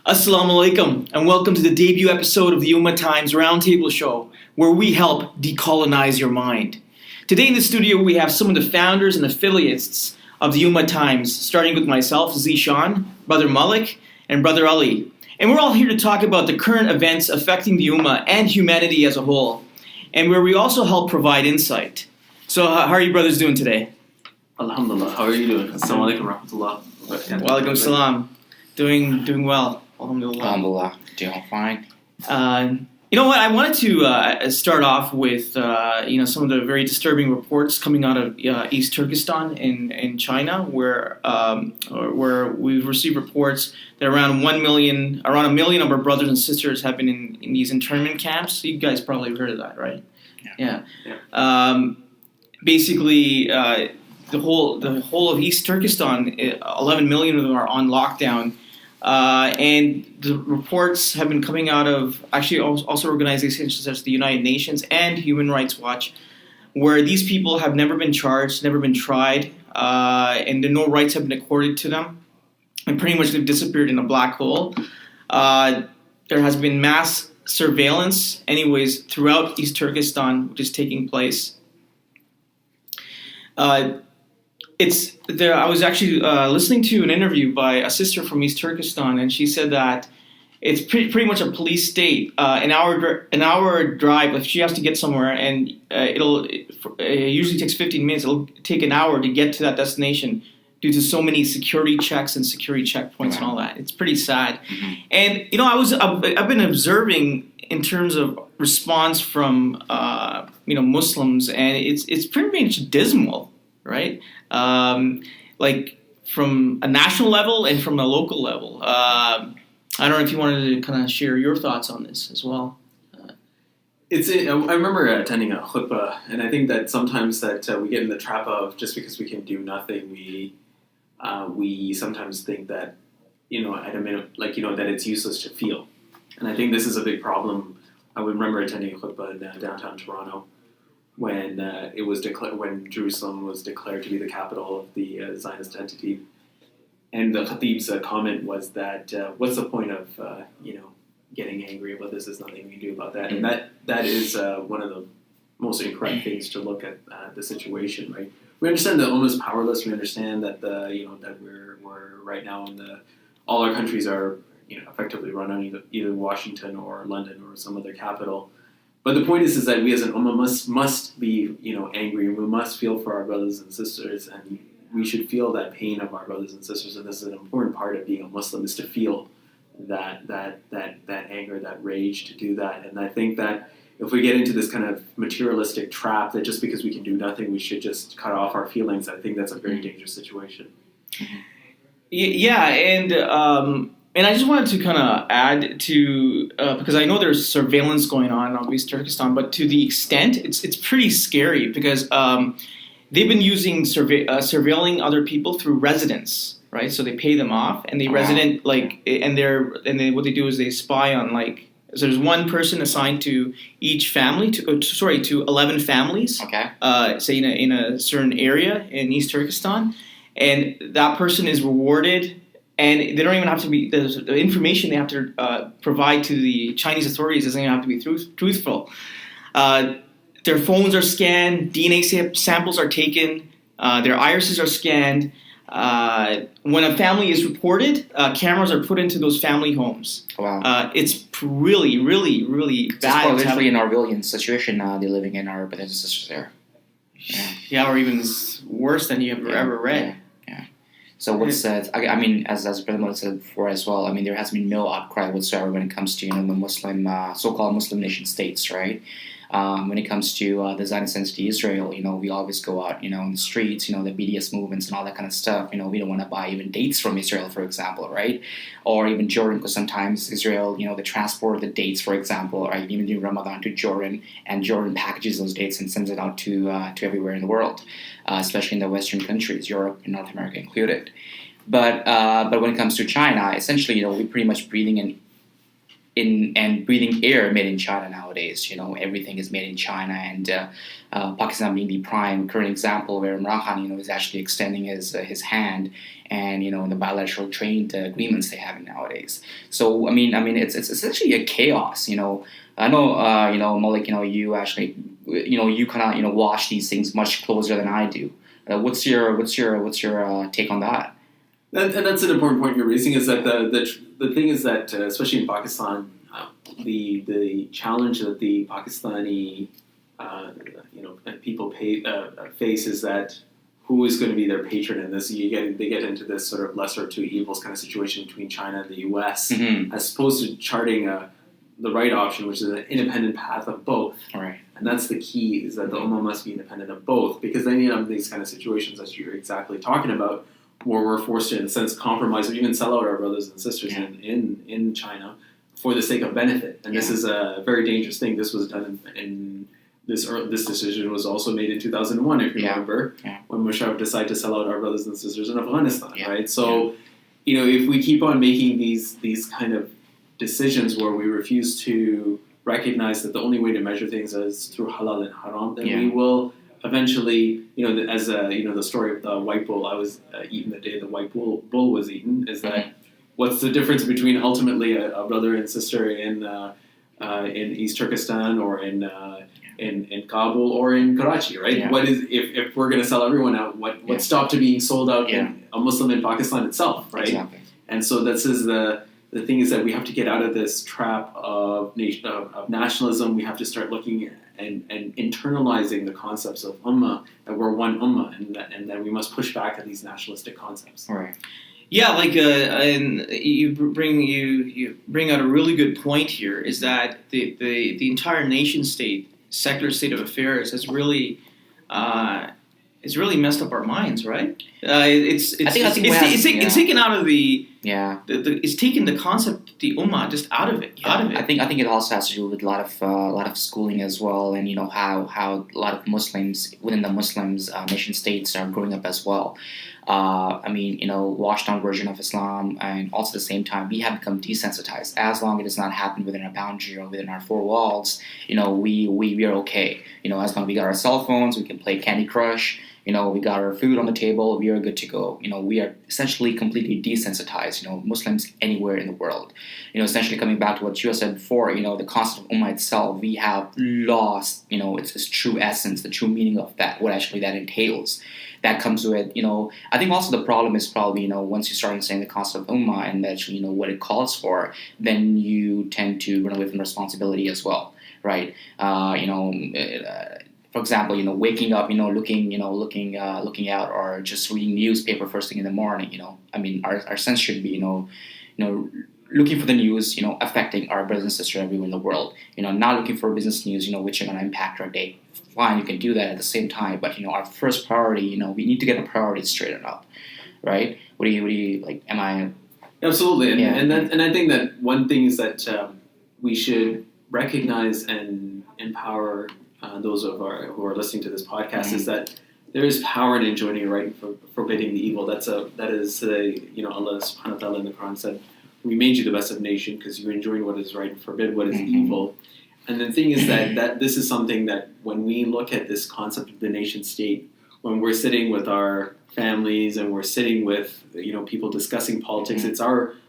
Assalamu alaikum, and welcome to the debut episode of the Ummah Roundtable Show, where we help decolonize your mind. Today in the studio, we have some of the founders and affiliates of the Ummah, starting with myself, Zishan, Brother Malik, and Brother Ali. And we're all here to talk about the current events affecting the Ummah and humanity as a whole, and where we also help provide insight. So, how are you brothers doing today? Alhamdulillah, how are you doing? Assalamu alaikum rahmatullah. Wa alaikum salam. Doing well. Alhamdulillah, doing fine. You know what? I wanted to start off with some of the very disturbing reports coming out of East Turkestan in China, where we've received reports that around 1 million of our brothers and sisters have been in these internment camps. You guys probably have heard of that, right? Yeah. Basically, the whole of East Turkestan, 11 million of them are on lockdown. And the reports have been coming out of actually also organizations such as the United Nations and Human Rights Watch, where these people have never been charged, never been tried, and no rights have been accorded to them, and pretty much they've disappeared in a black hole. There has been mass surveillance, anyways, throughout East Turkestan, which is taking place. I was actually listening to an interview by a sister from East Turkestan, and she said that it's pretty much a police state. An hour drive, if she has to get somewhere, and it usually takes 15 minutes. It'll take an hour to get to that destination due to so many security checks and security checkpoints and all that. It's pretty sad. Mm-hmm. And I've been observing in terms of response from Muslims, and it's pretty much dismal, right? Like from a national level and from a local level. I don't know if you wanted to kind of share your thoughts on this as well. I remember attending a khutbah, and I think that sometimes that we get in the trap of just because we can do nothing, we sometimes think that at a minute that it's useless to feel, and I think this is a big problem. I would remember attending a khutbah in downtown Toronto when when Jerusalem was declared to be the capital of the Zionist entity, and the Khatib's comment was that what's the point of getting angry about this? There's nothing we can do about that, and that is one of the most incorrect things to look at the situation. Right? We understand that Ummah is powerless. We understand that that we're right now all our countries are effectively run on either Washington or London or some other capital. But the point is that we as an Ummah must be angry, and we must feel for our brothers and sisters, and we should feel that pain of our brothers and sisters. And this is an important part of being a Muslim, is to feel that anger, that rage, to do that. And I think that if we get into this kind of materialistic trap that just because we can do nothing, we should just cut off our feelings, I think that's a very dangerous situation. Yeah, and I just wanted to kind of add to, because I know there's surveillance going on in East Turkestan, but to the extent, it's pretty scary because they've been using surveilling other people through residents, right? So they pay them off, and they resident what they do is they spy on so there's one person assigned to each family to 11 families, say in a certain area in East Turkestan, and that person is rewarded. And they don't even have to be, the information they have to provide to the Chinese authorities doesn't even have to be truthful. Their phones are scanned, DNA samples are taken, their irises are scanned. When a family is reported, cameras are put into those family homes. Wow. It's really, really, really bad. It's literally an Orwellian situation they're living in, our brothers and sisters there. Yeah, or even worse than you have ever read. Yeah. So what's I mean, as Brother Malik said before as well, I mean, there has been no outcry whatsoever when it comes to the Muslim, so-called Muslim nation states, right? When it comes to the Zionist entity Israel, we always go out, in the streets, the BDS movements and all that kind of stuff. We don't want to buy even dates from Israel, for example, right? Or even Jordan, because sometimes Israel, they transport the dates, for example, right? Even during Ramadan to Jordan, and Jordan packages those dates and sends it out to everywhere in the world, especially in the Western countries, Europe and North America included. But when it comes to China, essentially, we're pretty much breathing in and breathing air made in China nowadays. Everything is made in China, and Pakistan being the prime current example where Imran Khan, is actually extending his hand, and in the bilateral trade agreements they have nowadays. So it's essentially a chaos. I know Malik, you actually you kind of watch these things much closer than I do. What's your take on that? And that's an important point you're raising, is that the thing is that especially in Pakistan, the challenge that the Pakistani people face is that who is going to be their patron in this? They get into this sort of lesser of two evils kind of situation between China and the U.S. As opposed to charting the right option, which is an independent path of both. Right. And that's the key, is that the Ummah must be independent of both, because then you have these kind of situations that you're exactly talking about, where we're forced to, in a sense, compromise or even sell out our brothers and sisters in China for the sake of benefit. And this is a very dangerous thing. This was done in this decision was also made in 2001, if you remember, when Musharraf decided to sell out our brothers and sisters in Afghanistan, right? So, if we keep on making these kind of decisions where we refuse to recognize that the only way to measure things is through halal and haram, then we will eventually, as the story of the white bull, I was eaten the day the white bull was eaten, is that what's the difference between ultimately a brother and sister in East Turkestan or in Kabul or in Karachi, right? Yeah. What is if we're going to sell everyone out? What stopped to being sold out in a Muslim in Pakistan itself, right? Exactly. And so this is the thing, is that we have to get out of this trap of nationalism. We have to start looking and internalizing the concepts of ummah, that we're one ummah, and that we must push back at these nationalistic concepts. Right. Yeah, and you bring out a really good point here, is that the entire nation state, secular state of affairs has really messed up our minds, right? It's taken out of the it's taken the concept, the ummah, just out of it. I think it also has to do with a lot of schooling as well, and how a lot of Muslims within the Muslims nation states are growing up as well. Washed down version of Islam, and also at the same time we have become desensitized. As long as it does not happen within our boundary or within our four walls, we are okay. As long as we got our cell phones, we can play Candy Crush. We got our food on the table, we are good to go. We are essentially completely desensitized, Muslims anywhere in the world. Essentially coming back to what you said before, the concept of Ummah itself, we have lost, its true essence, the true meaning of that, what actually that entails. That comes with, I think also the problem is probably, once you start saying the concept of Ummah and actually, what it calls for, then you tend to run away from responsibility as well, right? For example, waking up, looking out, or just reading newspaper first thing in the morning. Our sense should be, looking for the news, affecting our brothers and sisters everywhere in the world. Not looking for business news, which are going to impact our day. Fine, you can do that at the same time, but our first priority, we need to get the priorities straightened up, right? What do you like? Am I? Absolutely, and I think that one thing is that we should recognize and empower those who are listening to this podcast, is that there is power in enjoining right and forbidding the evil. That is Allah subhanahu wa ta'ala in the Quran said, "We made you the best of nation because you enjoin what is right and forbid what is evil." And the thing is that this is something that when we look at this concept of the nation state, when we're sitting with our families and we're sitting with people discussing politics, it's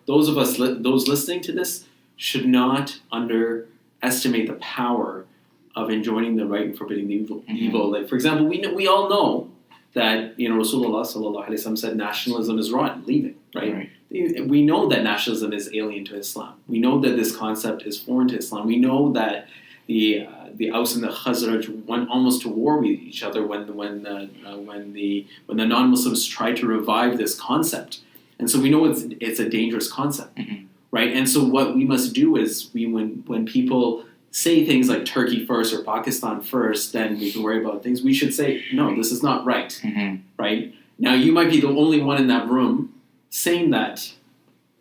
those listening to this should not underestimate the power of enjoining the right and forbidding the evil. Like, for example, we all know that Rasulullah sallallahu alaihi wasallam said nationalism is rotten, leave it, right? We know that nationalism is alien to Islam. We know that this concept is foreign to Islam. We know that the Aus and the Khazraj went almost to war with each other when the non-Muslims tried to revive this concept, and so we know it's a dangerous concept, right? And so what we must do is when people say things like Turkey first or Pakistan first, then we can worry about things. We should say, no, this is not right, right? Now, you might be the only one in that room saying that,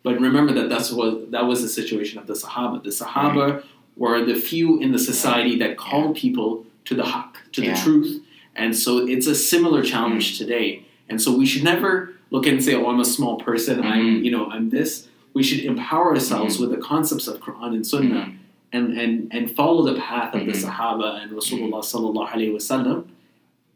but remember that was the situation of the Sahaba. The Sahaba were the few in the society that called people to the haqq, to the truth, and so it's a similar challenge today. And so we should never look and say, oh, I'm a small person, I'm this. we should empower ourselves with the concepts of Quran and Sunnah and follow the path of the Sahaba and Rasulullah sallallahu alaihi wasallam,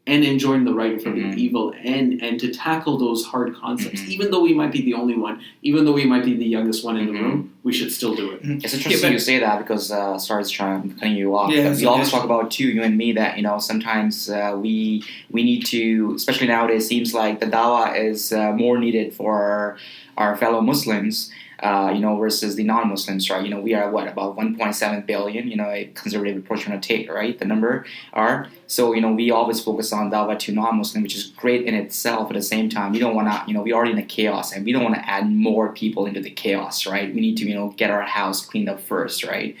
and enjoying the right from the evil, and to tackle those hard concepts. Even though we might be the only one, even though we might be the youngest one in the room, we should still do it. It's interesting you say that because, sorry to try and cutting you off, Yeah, we always talk about, too, you and me, that, sometimes we need to, especially nowadays, it seems like the dawah is more needed for our fellow Muslims, versus the non-Muslims, right? We are, about 1.7 billion, a conservative approach you want to take, right? The number are. So, we always focus on dawah to non-Muslim, which is great in itself. At the same time, we don't want to, we're already in the chaos, and we don't want to add more people into the chaos, right? We need to, get our house cleaned up first, right?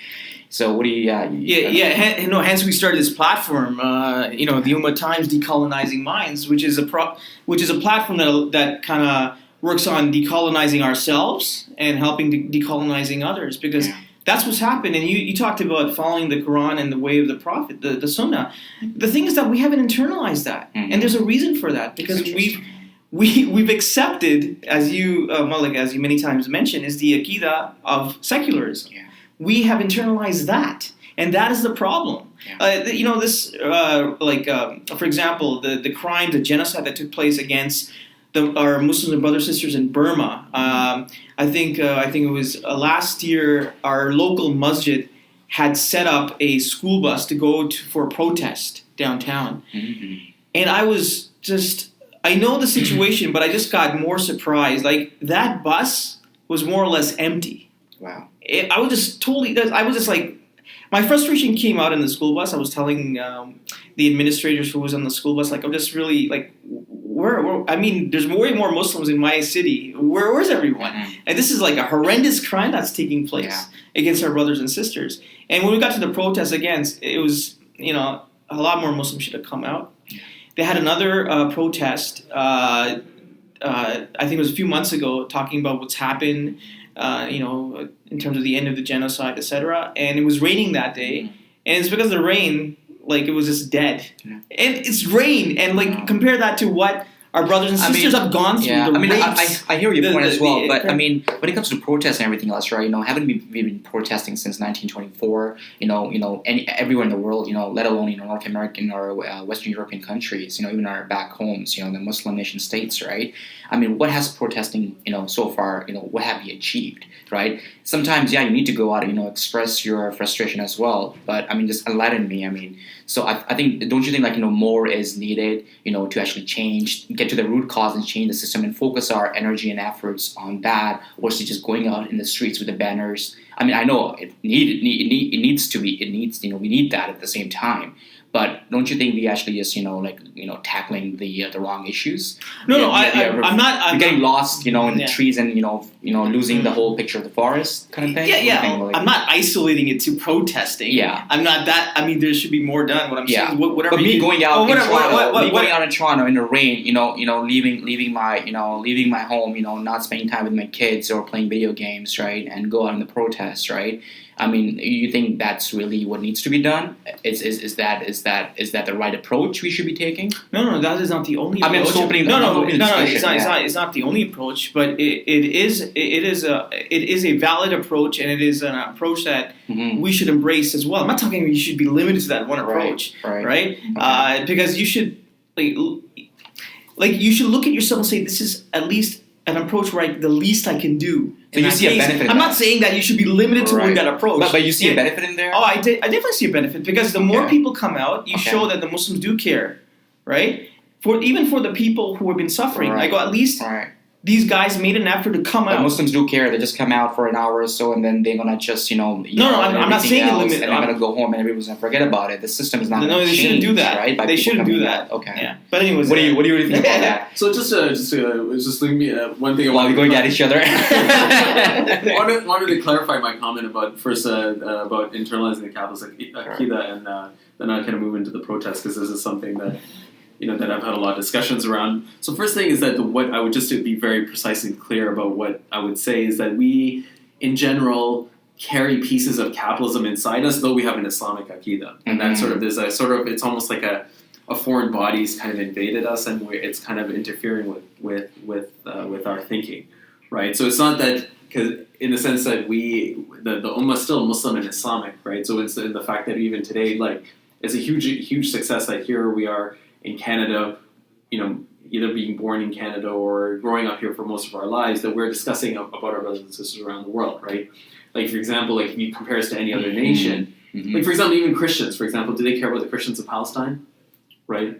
So what do you? Hence we started this platform, the Ummah Times Decolonizing Minds, which is a platform that kind of works on decolonizing ourselves and helping decolonizing others, because that's what's happened. And you talked about following the Quran and the way of the Prophet, the Sunnah. The thing is that we haven't internalized that, and there's a reason for that, because we've accepted, as you Malik, as you many times mentioned, is the Aqidah of secularism. Yeah. We have internalized that, and that is the problem. Yeah. For example, the crime, the genocide that took place against our Muslims and brothers and sisters in Burma. I think it was last year. Our local masjid had set up a school bus to go for a protest downtown, and I was I know the situation, but I just got more surprised. Like, that bus was more or less empty. Wow. I was just like, my frustration came out in the school bus. I was telling the administrators who was on the school bus, like, I'm just really, like, there's way more Muslims in my city. Where's everyone? And this is like a horrendous crime that's taking place against our brothers and sisters. And when we got to the protest again, it was, a lot more Muslims should have come out. They had another protest, I think it was a few months ago, talking about what's happened, in terms of the end of the genocide, etc. And it was raining that day. And it's because of the rain, like, it was just dead. Yeah. And it's rain, and compare that to what our brothers and sisters have gone through. Yeah, I hear your point as well, but when it comes to protests and everything else, right? Haven't we been protesting since 1924? Everywhere in the world, let alone North American or Western European countries, even our back homes, the Muslim nation states, right? What has protesting, so far, what have you achieved, right? Sometimes, you need to go out and express your frustration as well. But just enlighten me. So I think, don't you think more is needed, to actually change, get to the root cause and change the system and focus our energy and efforts on that, versus just going out in the streets with the banners? I know we need that at the same time. But don't you think we actually just tackling the wrong issues? I'm not. We're getting lost in the trees and losing the whole picture of the forest kind of thing. I'm not isolating it to protesting. Yeah, I'm not that. There should be more done. What I'm saying is whatever. But me going out in Toronto in the rain, leaving my home, not spending time with my kids or playing video games, right, and go out in the protests, right? You think that's really what needs to be done? Is that the right approach we should be taking? No, that is not the only approach. It's not the only approach, but it is a valid approach, and it is an approach that we should embrace as well. I'm not talking you should be limited to that one approach, right? Okay. Because you should you should look at yourself and say, this is at least an approach where the least I can do. So you see a benefit. I'm not saying that you should be limited to that approach. But you see a benefit in there? Oh, I definitely see a benefit, because the more people come out, you show that the Muslims do care, right? Even for the people who have been suffering. Right. At least these guys made an effort to come out. Muslims do care. They just come out for an hour or so, and then they're gonna just, I'm not saying limit. And they're gonna go home, and everyone's gonna forget about it. The system is not. No, they shouldn't do that. Right? They shouldn't do that. Okay. Yeah. But anyways, what do you really think about that? So just leave me one thing. While we're going at each other. wanted to clarify my comment about internalizing the Catholic Aqidah, and then I kind of move into the protest, because this is something that that I've had a lot of discussions around. So first thing is that what I would, just to be very precise and clear about what I would say, is that we, in general, carry pieces of capitalism inside us, though we have an Islamic Aqidah. And that it's almost like a foreign body's kind of invaded us, and it's kind of interfering with our thinking, right? So it's not that, because in the sense that the Ummah is still Muslim and Islamic, right? So it's in the fact that even today, like, it's a huge success that here we are in Canada, either being born in Canada or growing up here for most of our lives, that we're discussing about our brothers and sisters around the world, right? Like, for example, like if you compare us to any other nation, like, for example, even Christians, for example, do they care about the Christians of Palestine, right?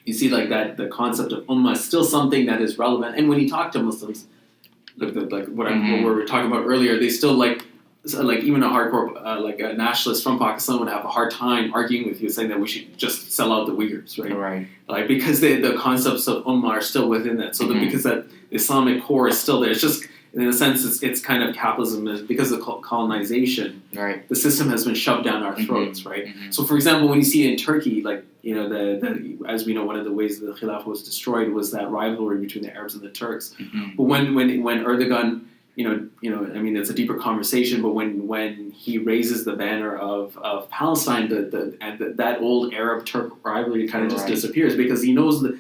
You see, like, that the concept of Ummah is still something that is relevant. And when you talk to Muslims, like what we were talking about earlier, they still like even a hardcore like a nationalist from Pakistan would have a hard time arguing with you, saying that we should just sell out the Uyghurs, right? Right. Like, because the concepts of Ummah are still within that. So because that Islamic core is still there, it's just, in a sense, it's kind of capitalism, is because of colonization. Right. The system has been shoved down our throats, right? So, for example, when you see it in Turkey, like, the as we know, one of the ways the Khilafah was destroyed was that rivalry between the Arabs and the Turks. But when Erdogan, I mean, it's a deeper conversation, but when he raises the banner of Palestine, that old Arab-Turk rivalry kind of just disappears, because he knows the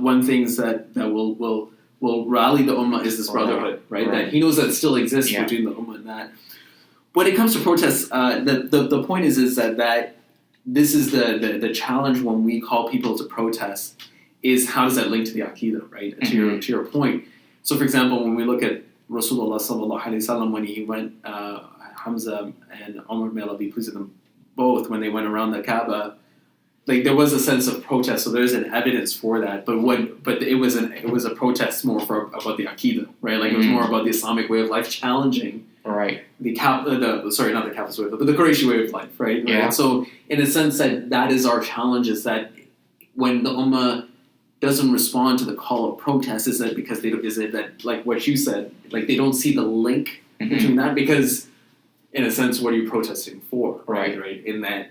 one things that will rally the Ummah is this brotherhood, right? That he knows that still exists between the Ummah and that. When it comes to protests, the point is that this is the challenge when we call people to protest, is how does that link to the Aqidah, right? To your point. So, for example, when we look at Rasulullah sallallahu alaihi wasallam, when he went, Hamza and Umar, may Allah be pleased with them both, when they went around the Kaaba, like, there was a sense of protest, so there's an evidence for that. But it was a protest more about the Aqidah, right? Like, it was more about the Islamic way of life challenging the Capitalist way, but the Qurayshi way of life, right? Yeah. So, in a sense, that is our challenge, is that when the Ummah doesn't respond to the call of protest, is it that, like what you said, like, they don't see the link between that? Because, in a sense, what are you protesting for, right? In that,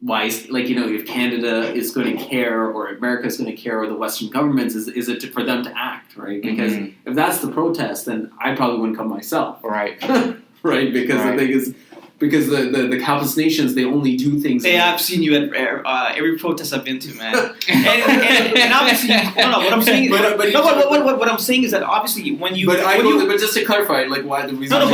why, like, if Canada is going to care, or America is going to care, or the Western governments, is it for them to act, right? Because if that's the protest, then I probably wouldn't come myself, right? Right? Because the thing is, because the capitalist nations, they only do things. Hey, I've seen you at every protest I've been to, man. and obviously, what I'm saying. What I'm saying is that obviously when you. But just to clarify, like, why the reason. I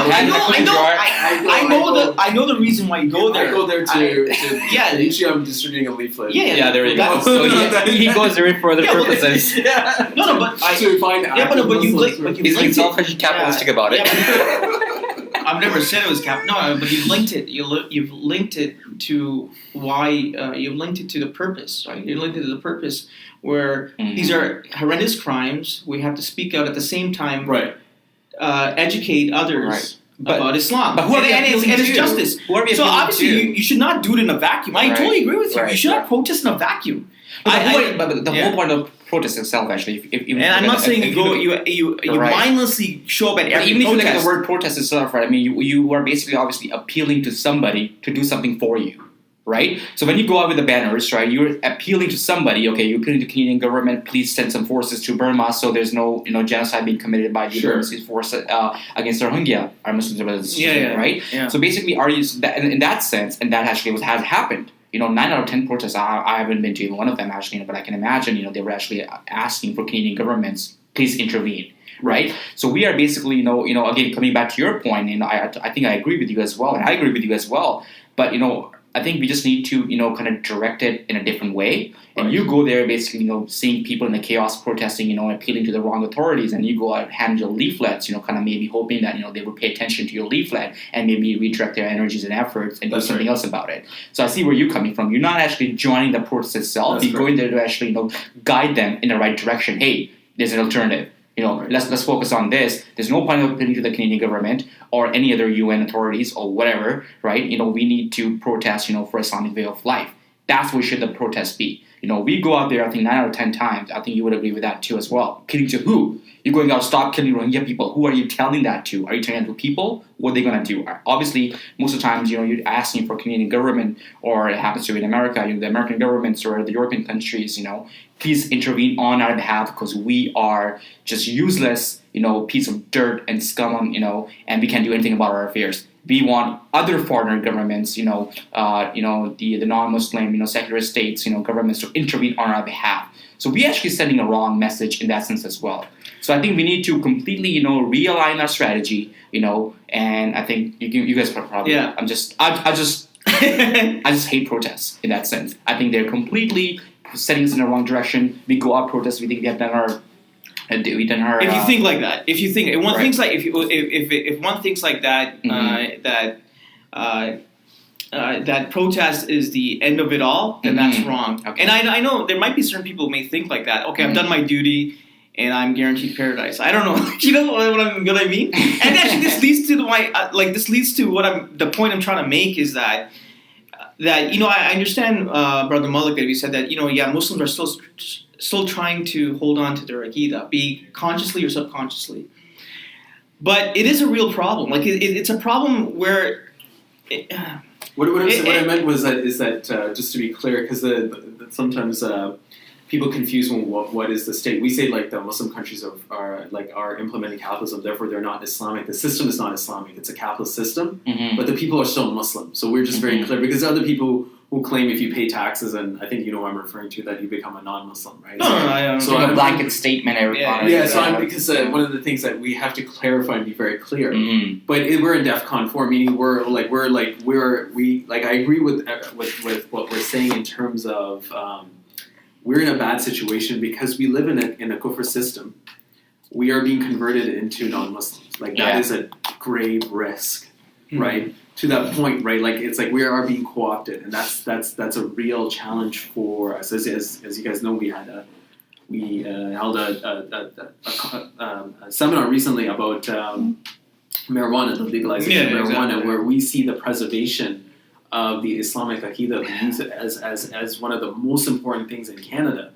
know the reason why you go there. I go there to usually I'm distributing a leaflet. Yeah, there you go. So he goes there for other purposes. But to find. But he's being selfish, capitalistic about it. I've never said it was cap. No, but you've linked it. You've linked it to why. You've linked it to the purpose, right? You linked it to the purpose where these are horrendous crimes. We have to speak out at the same time. Right. Educate others about Islam. But who are and it's justice. So obviously, you should not do it in a vacuum. I totally agree with you. You should not protest in a vacuum. But the whole point of protest itself, actually, and I'm not saying you mindlessly show up at every even protest. Even if you look at the word protest itself, right? I mean, you are basically obviously appealing to somebody to do something for you, right? So when you go out with the banners, right, you're appealing to somebody. Okay, you're appealing to the Canadian government. Please send some forces to Burma, so there's no genocide being committed by the Burmese force against our Rohingya, our Muslims, right? Yeah. So basically, in that sense, and that actually has happened. 9 out of 10 protests, I haven't been to even one of them, actually, but I can imagine, they were actually asking for Canadian governments, please intervene, right? So we are basically, again, coming back to your point, I think I agree with you as well, and I agree with you as well, but, I think we just need to, kind of direct it in a different way. And you go there basically, seeing people in the chaos protesting, appealing to the wrong authorities, and you go out and hand your leaflets, kind of maybe hoping that, they will pay attention to your leaflet and maybe redirect their energies and efforts and do something else about it. So I see where you're coming from. You're not actually joining the protest itself. You're going there to actually, guide them in the right direction. Hey, there's an alternative. Let's focus on this. There's no point of appealing to the Canadian government or any other UN authorities or whatever, right? We need to protest, for Islamic way of life. That's what should the protest be. We go out there, I think 9 out of 10 times. I think you would agree with that too as well. Appealing to who? You're going out, stop killing Rohingya people. Who are you telling that to? Are you telling that to people? What are they going to do? Obviously, most of the times, you're asking for Canadian government, or it happens to be in America, the American governments or the European countries, please intervene on our behalf because we are just useless, piece of dirt and scum, and we can't do anything about our affairs. We want other foreigner governments, the non-Muslim, secular states, governments to intervene on our behalf. So we're actually sending a wrong message in that sense as well. So I think we need to completely, realign our strategy, and I think you guys probably. Yeah. I just hate protests in that sense. I think they're completely setting us in the wrong direction. We go out protests. We think we have done our. If you think like that, if one right. thinks like if one thinks like that, that protest is the end of it all, then that's wrong. Okay. And I know there might be certain people who may think like that. Okay, I've done my duty, and I'm guaranteed paradise. I don't know. You know what I mean? And actually, this leads to the point I'm trying to make is that I understand, Brother Malik, that you said that Muslims are still trying to hold on to their aqidah, be consciously or subconsciously. But it is a real problem. Like it's a problem where. What I meant was that just to be clear, because sometimes people confuse what is the state. We say like the Muslim countries are implementing capitalism, therefore they're not Islamic. The system is not Islamic; it's a capitalist system, but the people are still Muslim. So we're just very clear, because there are other people who claim if you pay taxes, and I think you know what I'm referring to, that you become a non-Muslim, right? No, so a blanket statement. Because one of the things that we have to clarify and be very clear. But we're in DEFCON 4, meaning I agree with what we're saying in terms of we're in a bad situation because we live in a kufr system. We are being converted into non-Muslims. That is a grave risk, right? To that point, right? It's like we are being co-opted, and that's a real challenge for us. As you guys know, we held a seminar recently about marijuana, the legalization of marijuana, where we see the preservation of the Islamic Aqidah, we use it as one of the most important things in Canada.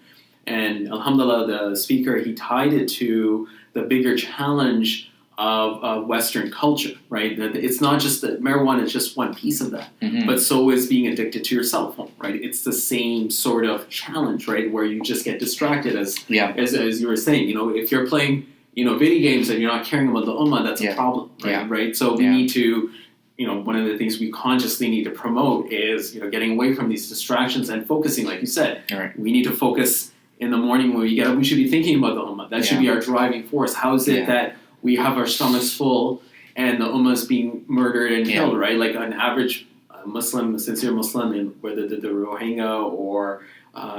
And alhamdulillah, the speaker, he tied it to the bigger challenge of Western culture, right? It's not just that marijuana is just one piece of that, but so is being addicted to your cell phone, right? It's the same sort of challenge, right? Where you just get distracted, as you were saying. If you're playing, video games and you're not caring about the ummah, that's a problem, right? So we need to, one of the things we consciously need to promote is, getting away from these distractions and focusing, like you said. Right. We need to focus in the morning when we get up. We should be thinking about the ummah. That should be our driving force. How is it that we have our stomachs full and the ummah is being murdered and killed, right? Like an average Muslim, a sincere Muslim, whether the Rohingya or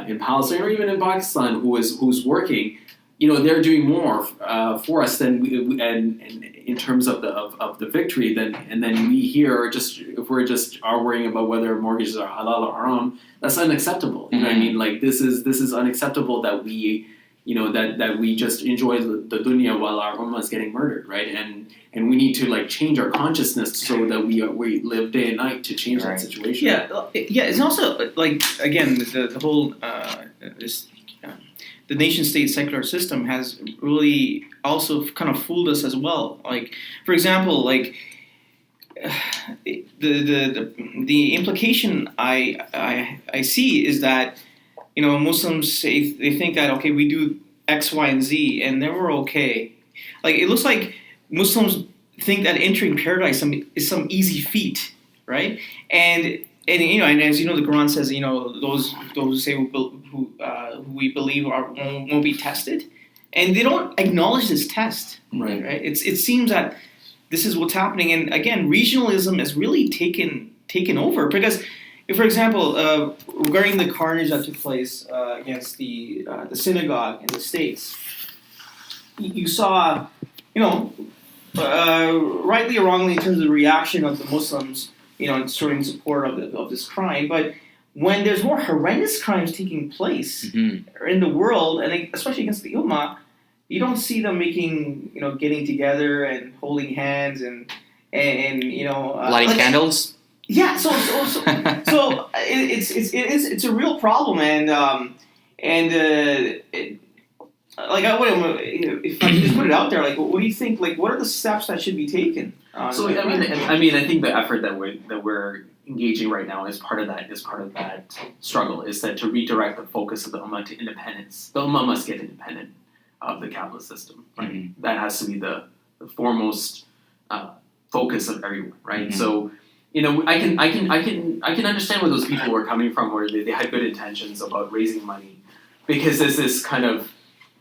in Palestine or even in Pakistan, who's working, they're doing more for us than and in terms of the victory then we here if we're just are worrying about whether mortgages are halal or haram. That's unacceptable. You know what I mean? Like this is unacceptable that we that we just enjoy the dunya while our ummah is getting murdered, right? And we need to change our consciousness so that we live day and night to change that situation. Yeah. It's also again the whole the nation-state secular system has really also kind of fooled us as well. Like, for example, the implication I see is that Muslims say they think that okay, we do X, Y, and Z, and then we're okay. Like it looks like Muslims think that entering paradise is some easy feat, right? And as you know, the Quran says those who say who we believe won't be tested, and they don't acknowledge this test, right? It seems that this is what's happening, and again, regionalism has really taken over because. For example, regarding the carnage that took place against the synagogue in the States, you saw, rightly or wrongly in terms of the reaction of the Muslims, showing support of this crime. But when there's more horrendous crimes taking place in the world, and especially against the Ummah, you don't see them getting together and holding hands and lighting candles. Yeah, so it's a real problem, and if I can just put it out there, what do you think? What are the steps that should be taken? I think the effort that we're engaging right now is part of that struggle. Is that to redirect the focus of the ummah to independence? The ummah must get independent of the capitalist system. Right? That has to be the foremost focus of everyone, right? So, I can understand where those people were coming from, where they had good intentions about raising money, because there's this kind of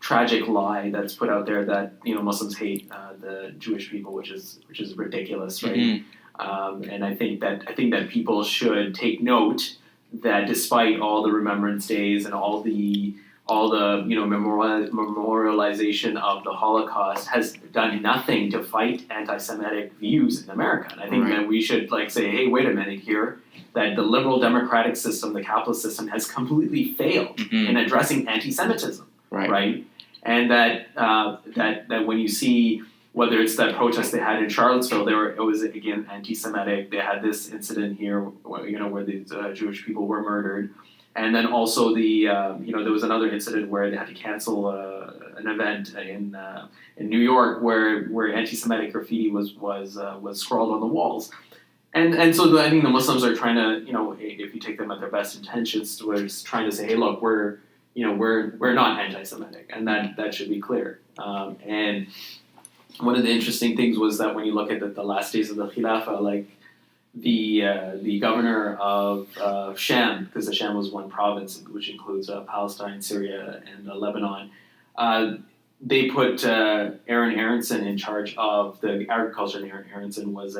tragic lie that's put out there that Muslims hate the Jewish people, which is ridiculous, right? And I think that people should take note that despite all the Remembrance Days and all the memorialization of the Holocaust has done nothing to fight anti-Semitic views in America. And I think that we should say, hey, wait a minute here, that the liberal democratic system, the capitalist system, has completely failed in addressing anti-Semitism, right? And that when you see, whether it's that protest they had in Charlottesville, it was again anti-Semitic. They had this incident here, where these Jewish people were murdered. And then also there was another incident where they had to cancel an event in New York where anti-Semitic graffiti was scrawled on the walls, and so I think the Muslims are trying to, if you take them at their best intentions, we're trying to say, hey, look, we're not anti-Semitic, and that should be clear. And one of the interesting things was that when you look at the last days of the Khilafah, like the governor of Sham, because the Sham was one province which includes Palestine, Syria, and Lebanon, they put Aaron Aronson in charge of the agriculture. And Aaron Aronson was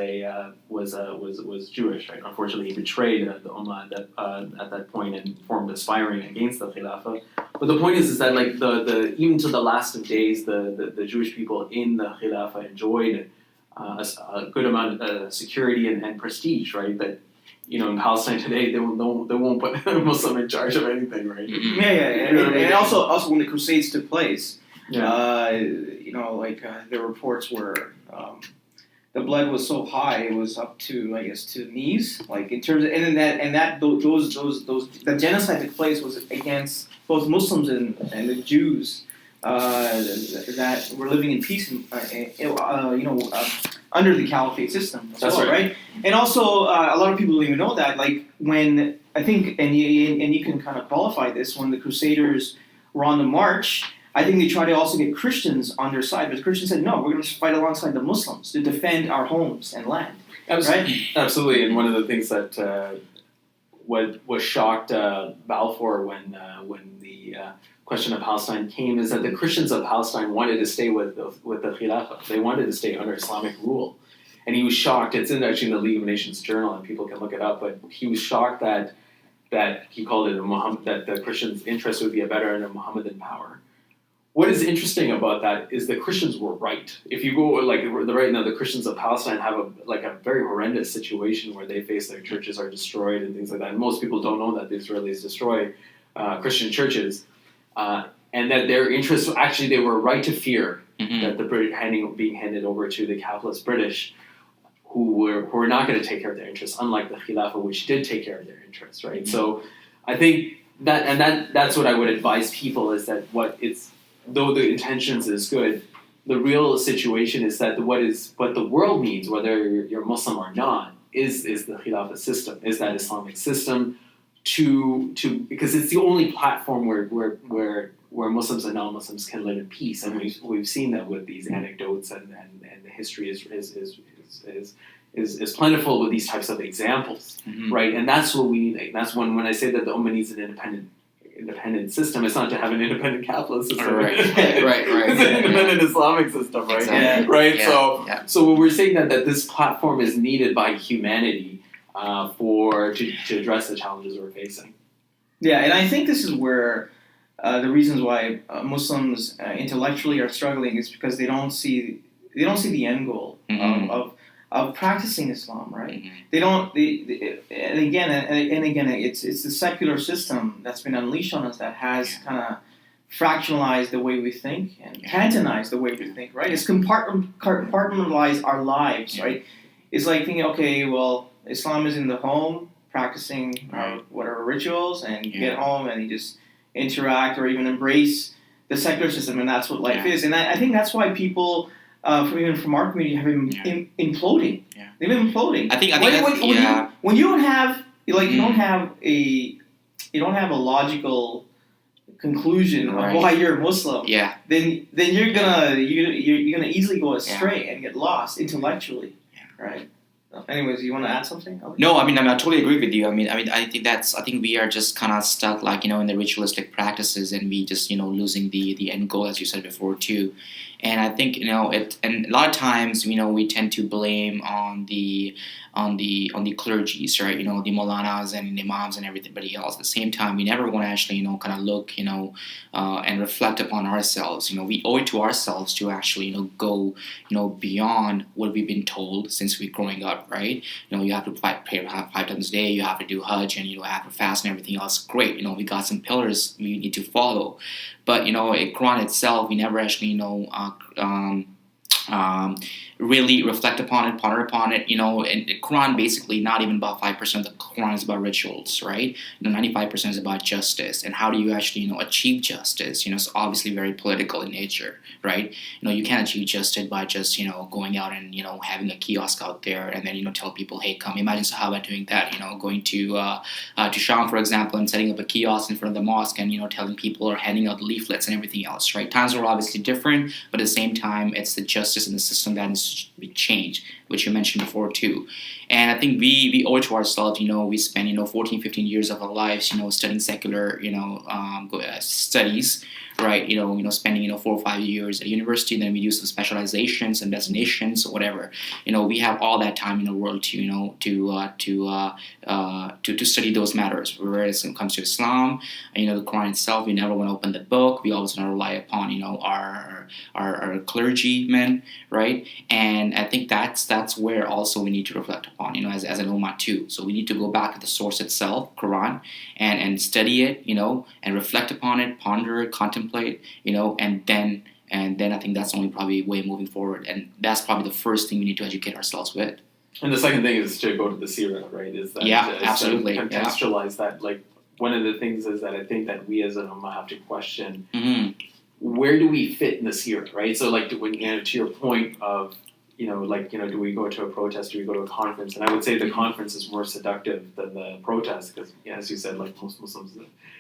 Jewish, right? Unfortunately, he betrayed the Ummah at that point and formed aspiring against the Khilafah. But the point is that like the even to the last of days, the Jewish people in the Khilafah enjoyed a good amount of security and prestige, right? That in Palestine today, they won't put a Muslim in charge of anything, right? And also when the Crusades took place, the reports were the blood was so high, it was up to, I guess, to knees, like in terms of, those the genocide took place was against both Muslims and the Jews that were living in peace under the Caliphate system. That's well, right. And also, a lot of people don't even know that. Like when I think, and you can kind of qualify this, when the Crusaders were on the march, I think they tried to also get Christians on their side, but the Christians said, no, we're going to fight alongside the Muslims to defend our homes and land. Right? Absolutely. And one of the things that what shocked Balfour when the question of Palestine came is that the Christians of Palestine wanted to stay with the Khilafah. They wanted to stay under Islamic rule. And he was shocked. It's actually in the League of Nations Journal, and people can look it up, but he was shocked that he called it that the Christians' interest would be better under Mohammedan power. What is interesting about that is the Christians were right. If you go right now, the Christians of Palestine have a very horrendous situation where they face their churches are destroyed and things like that. And most people don't know that the Israelis destroy Christian churches, and that their interests actually they were right to fear that the being handed over to the capitalist British, who were not going to take care of their interests, unlike the Khilafah, which did take care of their interests. Right. So I think that's what I would advise people is that though the intentions is good, the real situation is that what the world needs, whether you're Muslim or not, is the Khilafah system, is that Islamic system, because it's the only platform where Muslims and non-Muslims can live in peace, and we've seen that with these anecdotes, and the history is plentiful with these types of examples, right? And that's what we need. That's when I say that the Ummah needs an independent system. It's not to have an independent capitalist system, right? It's an independent Islamic system, right? Exactly. Right. Yeah. So when we're saying that this platform is needed by humanity to address the challenges we're facing. Yeah, and I think this is where the reasons why Muslims intellectually are struggling is because they don't see the end goal of practicing Islam, right? They don't. And again, it's the secular system that's been unleashed on us that has kind of fractionalized the way we think and cantonized the way we think, right? It's compartmentalized our lives, right? It's like thinking, okay, well, Islam is in the home, practicing whatever rituals, and you get home and you just interact or even embrace the secular system, and that's what life is. And I think that's why people. From our community have been imploding. Yeah. They've been imploding. When you don't have you don't have a logical conclusion of why you're a Muslim. Yeah. Then you're gonna easily go astray and get lost intellectually. right? Anyways, you want to add something? No, I totally agree with you. I think we are just kind of stuck, like, in the ritualistic practices, and we just, losing the end goal, as you said before too. And I think, and a lot of times, we tend to blame on the clergies, right? The Maulanas and the Imams and everybody else. At the same time, we never want to actually, kind of look, and reflect upon ourselves. We owe it to ourselves to actually, go, beyond what we've been told since we're growing up, right? You have to pray 5 times a day, you have to do Hajj, and, have to fast and everything else. Great, we got some pillars we need to follow. But, Quran itself, we never actually, really reflect upon it, ponder upon it, and the Quran basically not even about 5% of the Quran is about rituals, right? 95% is about justice, and how do you actually, achieve justice? It's obviously very political in nature, right? You can't achieve justice by just, going out and, having a kiosk out there and then, tell people, hey, come. Imagine Sahaba doing that, going to Sham, for example, and setting up a kiosk in front of the mosque and, telling people or handing out leaflets and everything else, right? Times were obviously different, but at the same time, it's the justice in the system that needs to be changed, which you mentioned before too. And I think we owe it to ourselves. We spend 14, 15 years of our lives, studying secular, studies, right? Spending 4 or 5 years at university, then we do some specializations and designations or whatever. We have all that time in the world to to study those matters. Whereas when it comes to Islam, the Quran itself, we never want to open the book. We always want to rely upon our clergymen, right? And I think that's where also we need to reflect upon, as an ummah too. So we need to go back to the source itself, Quran, and study it, and reflect upon it, ponder it, contemplate, and then I think that's the only probably way moving forward. And that's probably the first thing we need to educate ourselves with. And the second thing is to go to the seerah, right? Is that absolutely contextualize that. Like, one of the things is that I think that we as an ummah have to question where do we fit in the seerah, right? So, like, when to your point of do we go to a protest, do we go to a conference? And I would say the conference is more seductive than the protest because, as you said, like most Muslims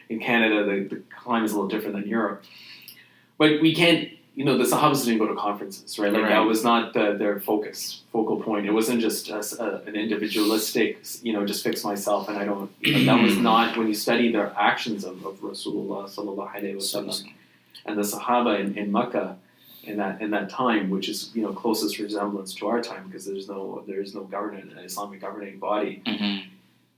in Canada, the climate is a little different than Europe. But we can't, the Sahabas didn't go to conferences, right? Like that was not their focal point. It wasn't just an individualistic, just fix myself and I don't, that was not, when you study their actions of Rasulullah sallallahu alaihi wasallam and the Sahaba in Makkah, in that time, which is closest resemblance to our time because there is no government, an Islamic governing body.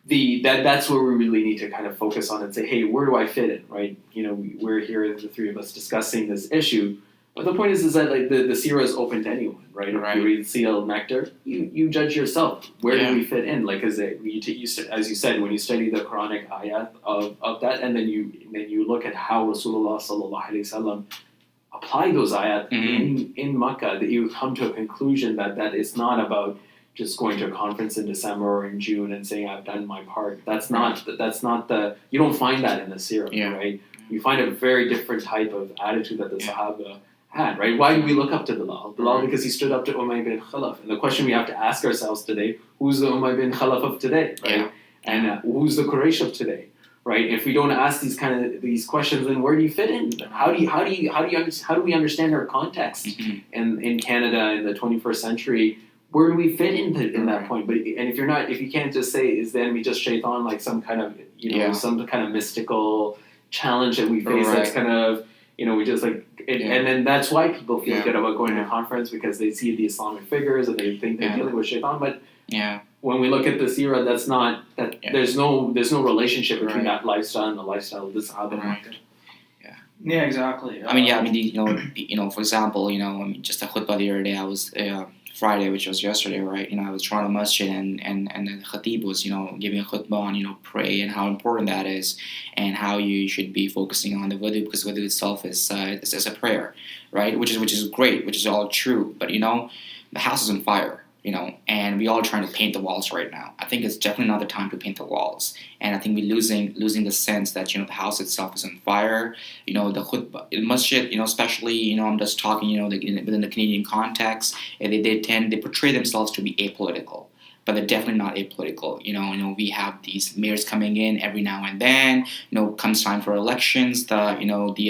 That's where we really need to kind of focus on and say, hey, where do I fit in, right? We're here, the three of us, discussing this issue. But the point is that like the seerah is open to anyone, right? If you read Seal Nectar, you judge yourself. Where do we fit in? Like, as you said, when you study the Quranic ayat of that, and then you look at how Rasulullah sallallahu alaihi wasallam apply those ayat in Makkah, that you come to a conclusion that it's not about just going to a conference in December or in June and saying I've done my part. That's not you don't find that in the seerah, right? You find a very different type of attitude that the Sahaba had, right? Why do we look up to Bilal? Bilal because he stood up to Umayy bin Khalaf. And the question we have to ask ourselves today: who's the Umayy bin Khalaf of today, right? And who's the Quraysh of today? Right? If we don't ask these questions, then where do you fit in? How do we understand our context in Canada in the 21st century? Where do we fit in that point? But if you can't just say, is the enemy just shaitan, like some kind of some kind of mystical challenge that we face that's kind of we just like and then that's why people feel good about going to a conference because they see the Islamic figures and they think they're dealing with shaitan. But when we look at the seerah, that's not that. There's no relationship between that lifestyle and the lifestyle of the Sahaba. Yeah, exactly. For example, just a khutbah the other day. I was Friday, which was yesterday, right? I was Toronto Masjid, and the khatib was giving a khutbah on pray and how important that is, and how you should be focusing on the wudu because wudu itself is a prayer, right? Which is great, which is all true. But the house is on fire. And we all are trying to paint the walls right now. I think it's definitely not the time to paint the walls. And I think we're losing the sense that, the house itself is on fire. The khutbah, masjid, especially, I'm just talking, within the Canadian context, they portray themselves to be apolitical. but they're definitely not apolitical. We have these mayors coming in every now and then. Comes time for elections, the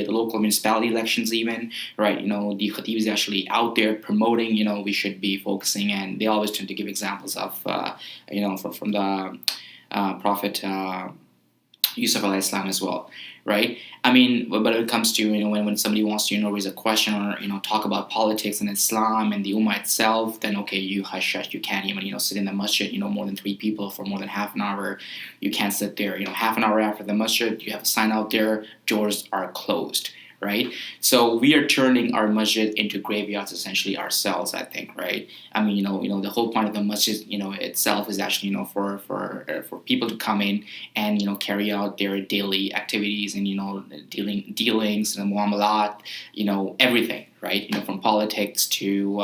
local municipality elections even, right? The khatib is actually out there promoting, we should be focusing, and they always tend to give examples of, from the Prophet Yusuf alayhi salam as well, right? I mean, but when it comes to, when somebody wants to, raise a question or, talk about politics and Islam and the Ummah itself, then okay, you hush, you can't even, sit in the masjid, more than 3 people for more than half an hour. You can't sit there, half an hour after the masjid, you have a sign out there, doors are closed, right? So we are turning our masjid into graveyards essentially ourselves, I think, right? I mean, the whole point of the masjid, itself is actually, for people to come in and, carry out their daily activities and, dealings and muamalat, everything, right? From politics to,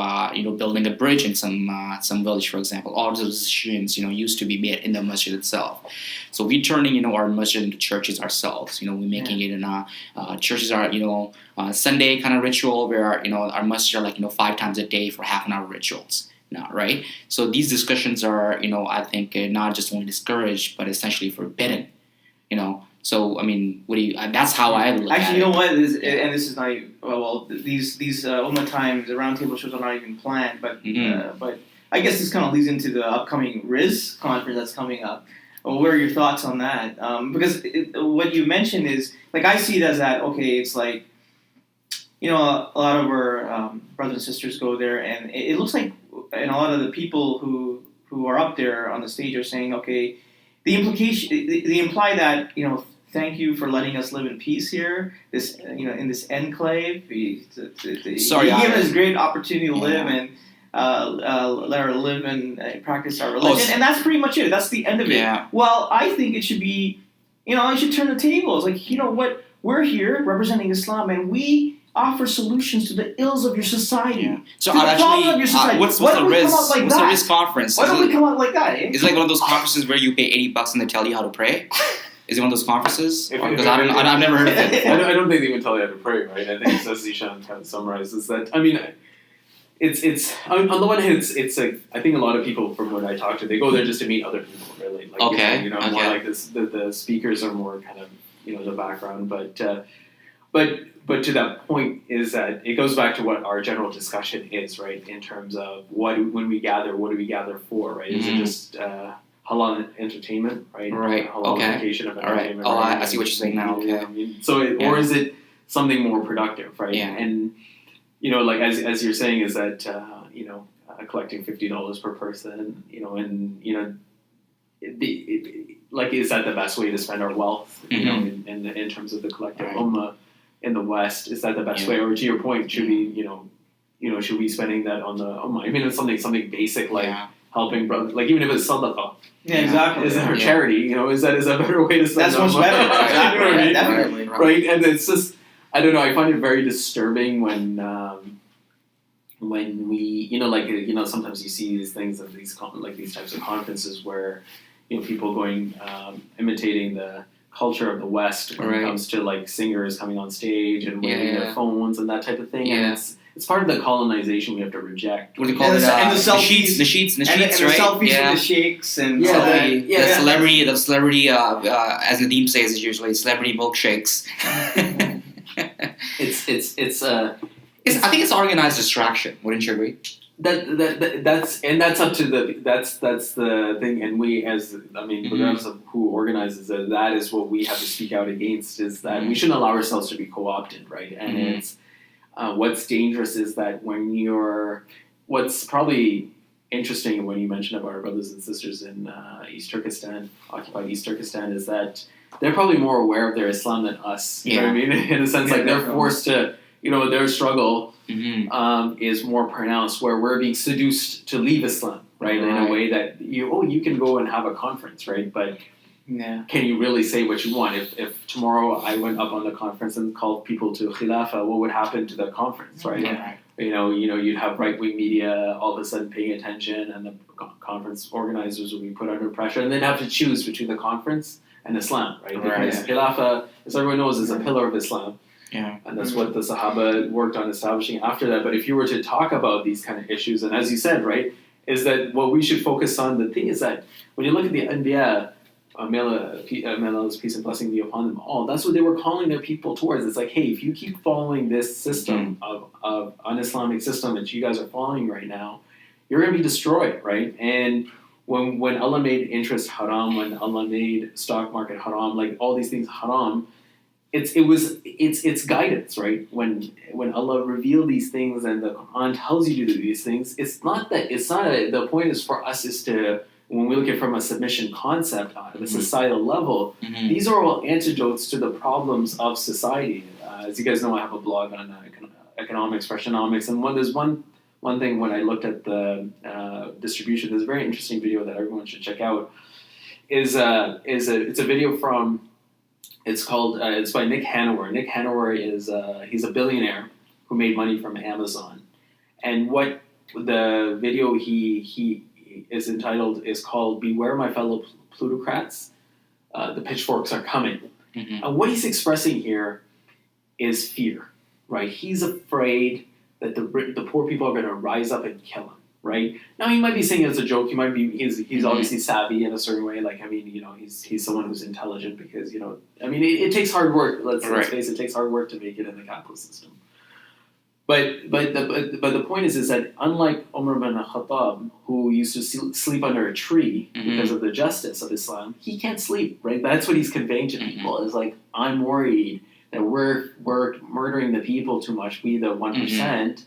building a bridge in some village, for example. All those decisions, used to be made in the masjid itself. So we're turning, our masjid into churches ourselves. We're making it in churches are, Sunday kind of ritual where, our masjid are like, 5 times a day for half an hour rituals now, right? So these discussions are, I think not just only discouraged, but essentially forbidden, So, I mean, that's how I look at it. Actually, you know what? And this is not even, these Ummah-times, the roundtable shows are not even planned, but I guess this kind of leads into the upcoming RIS conference that's coming up. Well, what are your thoughts on that? Because what you mentioned is, like, I see it as that, okay, it's like, a lot of our brothers and sisters go there, and it looks like, and a lot of the people who are up there on the stage are saying, okay, the implication, they imply that, thank you for letting us live in peace here, this, in this enclave. He gave us a great opportunity to live and let her live and practice our religion, and that's pretty much it. That's the end of it. Yeah. Well, I think it should be, I should turn the tables. Like, what? We're here representing Islam, and we offer solutions to the ills of your society. Yeah. So to the problem of your society. What's the RIS? What's the RIS conference? Why don't we come out like that? Eh? Is it like one of those conferences where you pay $80 and they tell you how to pray? Is it one of those conferences? Because I've never heard of it before. I don't think they even tell you how to pray, right? I think it's as Zishan kind of summarizes that. I mean, it's on the one hand, it's like, I think a lot of people from what I talk to, they go there just to meet other people, really. Like, okay. More like this. The speakers are more kind of the background, but to that point is that it goes back to what our general discussion is, right? In terms of when we gather, what do we gather for, right? Is it just halal entertainment, right? Right. Halalification of entertainment. All right. Right? I see what you're saying now. Okay. Or is it something more productive, right? Yeah. And like as you're saying, is that collecting $50 per person, like, is that the best way to spend our wealth? In terms of the collective ummah in the West, is that the best way? Or to your point, should we, should we be spending that on the ummah? I mean, it's something basic like helping brothers, like even if it's sadaqah. Yeah, exactly. Is it charity? Is that a better way to spend? That's much better. You know what I mean? Definitely. Right, and it's just, I don't know. I find it very disturbing when we, sometimes you see these things at these these types of conferences where, people going imitating the culture of the West when it comes to like singers coming on stage and waving their phones and that type of thing. And it's part of the colonization we have to reject. What do you call it? And the sheets, and right? the selfies with the sheikhs and the celebrity, as Nadeem says, is usually celebrity milkshakes. I think it's organized distraction. Wouldn't you agree? That's up to that's the thing, and we regardless of who organizes it, that is what we have to speak out against. Is that we shouldn't allow ourselves to be co-opted, right? And it's what's dangerous is that what's probably interesting when you mention about our brothers and sisters in East Turkestan, occupied East Turkestan, is that they're probably more aware of their Islam than us. You know what I mean? In a sense, like they're forced to. Their struggle is more pronounced, where we're being seduced to leave Islam, right? In a way that you can go and have a conference, right? But can you really say what you want? If tomorrow I went up on the conference and called people to Khilafah, what would happen to the conference, right? You'd have right-wing media all of a sudden paying attention, and the conference organizers would be put under pressure, and they'd have to choose between the conference and Islam, right? Because Khilafah, as everyone knows, is a pillar of Islam. Yeah. And that's what the Sahaba worked on establishing after that. But if you were to talk about these kind of issues, and as you said, right, is that what we should focus on. The thing is that when you look at the Anbiya, may Allah's peace and blessing be upon them all, that's what they were calling their people towards. It's like, hey, if you keep following this system of un-Islamic system that you guys are following right now, you're going to be destroyed, right? And when Allah made interest haram, when Allah made stock market haram, like all these things haram, it's guidance, right? When Allah revealed these things and the Quran tells you to do these things, the point is for us is to, when we look at it from a submission concept on a societal level, these are all antidotes to the problems of society. As you guys know, I have a blog on economics, Freshonomics, and there's one thing when I looked at the distribution, there's a very interesting video that everyone should check out. It's a video from, it's by Nick Hanauer. Nick Hanauer he's a billionaire who made money from Amazon, and what the video he is entitled is called "Beware My Fellow Plutocrats, the Pitchforks Are Coming." And what he's expressing here is fear, right? He's afraid that the poor people are going to rise up and kill him, right? Now he might be saying it as a joke. He's obviously savvy in a certain way. Like, I mean, he's someone who's intelligent because, I mean, it takes hard work. Let's face it, it takes hard work to make it in the capitalist system. But the point is that unlike Umar bin Khattab, who used to sleep under a tree because of the justice of Islam, he can't sleep, right? That's what he's conveying to people. Is like, I'm worried that we're murdering the people too much, we the 1%,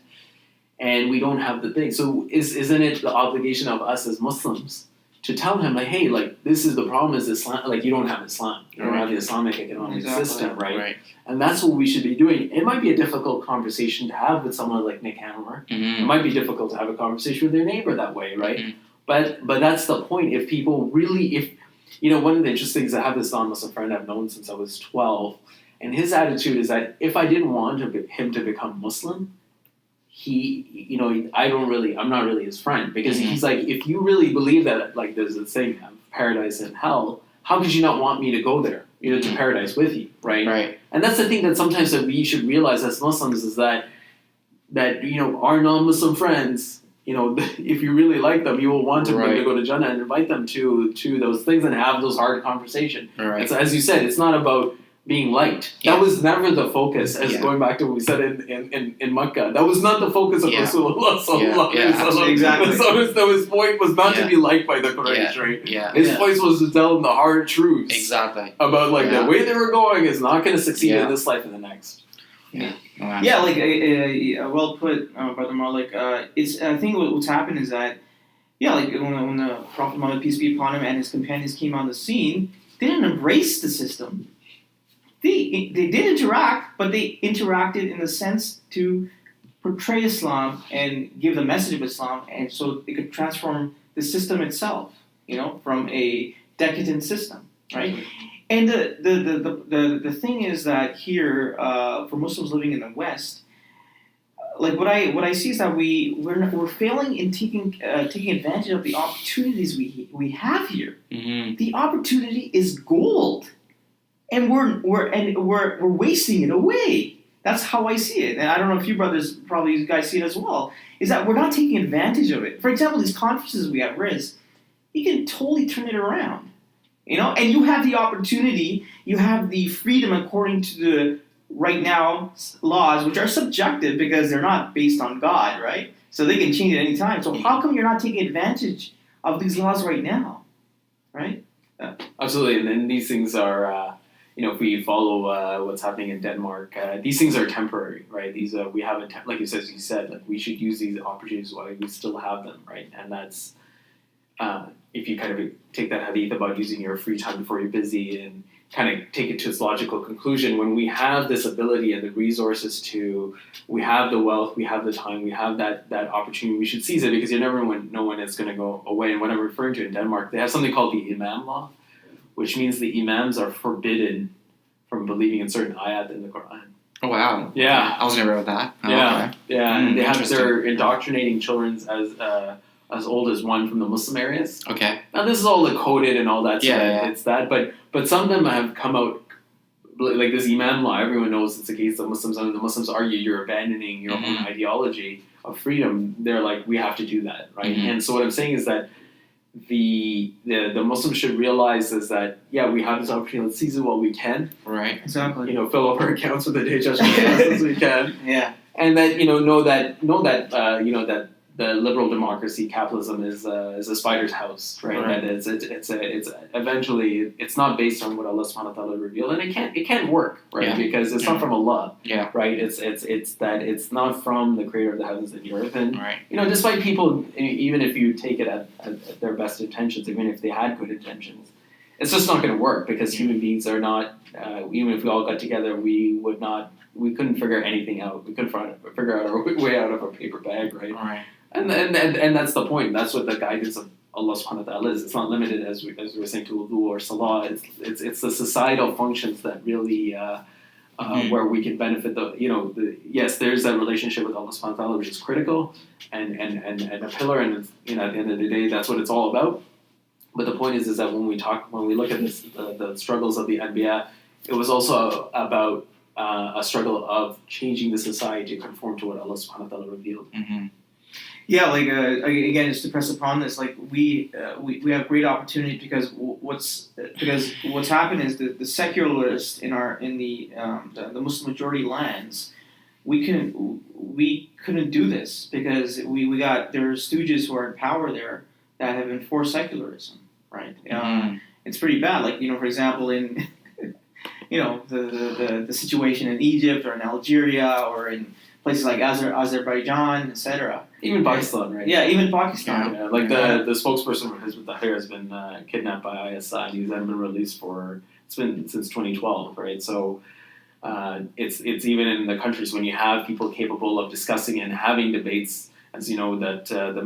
and we don't have the thing. So isn't it the obligation of us as Muslims to tell him, like, hey, like, this is the problem is Islam, like, you don't have Islam. You don't have the Islamic economic system, right? And that's what we should be doing. It might be a difficult conversation to have with someone like Nick Hanauer. It might be difficult to have a conversation with their neighbor that way, right? But that's the point. If people really, one of the interesting things, I have this non-Muslim friend I've known since I was 12, and his attitude is that if I didn't want him to become Muslim, I'm not really his friend, because he's like, if you really believe that, like, there's a saying, paradise and hell, how could you not want me to go there, to paradise with you, right? Right. And that's the thing that sometimes that we should realize as Muslims is that our non-Muslim friends, if you really like them, you will want them to go to Jannah and invite them to those things and have those hard conversations. Right. And so, as you said, it's not about being liked. That was never the focus, going back to what we said in Makkah. That was not the focus of Rasulullah sallallahu alaihi wasallam. Exactly. So his point was not to be liked by the Quraysh, right? Yeah. His point was to tell them the hard truths. Exactly. About the way they were going is not going to succeed in this life and the next. Yeah. Well put, Brother Malik. I think what's happened is that, when the Prophet Muhammad, peace be upon him, and his companions came on the scene, they didn't embrace the system. They did interact, but they interacted in the sense to portray Islam and give the message of Islam, and so they could transform the system itself, from a decadent system, right? And the thing is that here, for Muslims living in the West, like what I see is that we're failing in taking advantage of the opportunities we have here. The opportunity is gold. And we're wasting it away. That's how I see it. And I don't know if you guys see it as well, is that we're not taking advantage of it. For example, these conferences we have, RIS, you can totally turn it around. And you have the opportunity, you have the freedom according to the right now laws, which are subjective because they're not based on God, right? So they can change at any time. So how come you're not taking advantage of these laws right now, right? Absolutely. And then these things are... if we follow what's happening in Denmark, these things are temporary, right? These we have like you said, like, we should use these opportunities while we still have them, right? And that's if you kind of take that hadith about using your free time before you're busy and kind of take it to its logical conclusion, when we have this ability and the resources we have the wealth, we have the time, we have that opportunity, we should seize it, because you never know when it's going to go away. And what I'm referring to in Denmark, they have something called the Imam law, which means the imams are forbidden from believing in certain ayat in the Quran. Oh, wow. Yeah. I was never aware of that. Oh, yeah. Okay. Yeah. And they're indoctrinating children as old as one from the Muslim areas. Okay. Now, this is all coded and all that. It's that. But some of them have come out, like this Imam law, everyone knows it's against the Muslims. I mean, the Muslims argue you're abandoning your own ideology. freedom, they're like, we have to do that, right? Mm-hmm. And so what I'm saying is that the Muslims should realize is that, yeah, we have this opportunity, let's seize it while we can. Right. Exactly. Fill up our accounts with the day judgment as fast as we can. Yeah. And that know that that the liberal democracy, capitalism is a spider's house, right? Right. That it's eventually it's not based on what Allah Subhanahu wa Taala revealed, and it can't work, right? Yeah. Because it's not from Allah, Yeah. right? It's that it's not from the Creator of the heavens and the earth, and Right. despite people, even if you take it at their best intentions, even if they had good intentions, it's just not going to work because human beings are not. Even if we all got together, we couldn't figure anything out. We couldn't figure out our way out of a paper bag, right? Right. And that's the point. That's what the guidance of Allah Subhanahu wa Taala is. It's not limited as we were saying to wudu or salah. It's the societal functions that really where we can benefit. Yes, there's that relationship with Allah Subhanahu wa Taala which is critical and a pillar. And at the end of the day, that's what it's all about. But the point is that when we look at this, the struggles of the Anbiya, it was also about a struggle of changing the society to conform to what Allah Subhanahu wa Taala revealed. Mm-hmm. Yeah, like again, just to press upon this, like we have great opportunity because what's happened is the secularists in the Muslim majority lands, we couldn't do this because there are stooges who are in power there that have enforced secularism, right? Mm-hmm. It's pretty bad. Like for example, in the situation in Egypt or in Algeria or in places like Azerbaijan, etc. Even Pakistan, right? Yeah, even Pakistan. Yeah, like the spokesperson for Hizb ut-Tahrir has been kidnapped by ISI, and he's then been released it's been since 2012, right? So it's even in the countries when you have people capable of discussing and having debates, as you know that the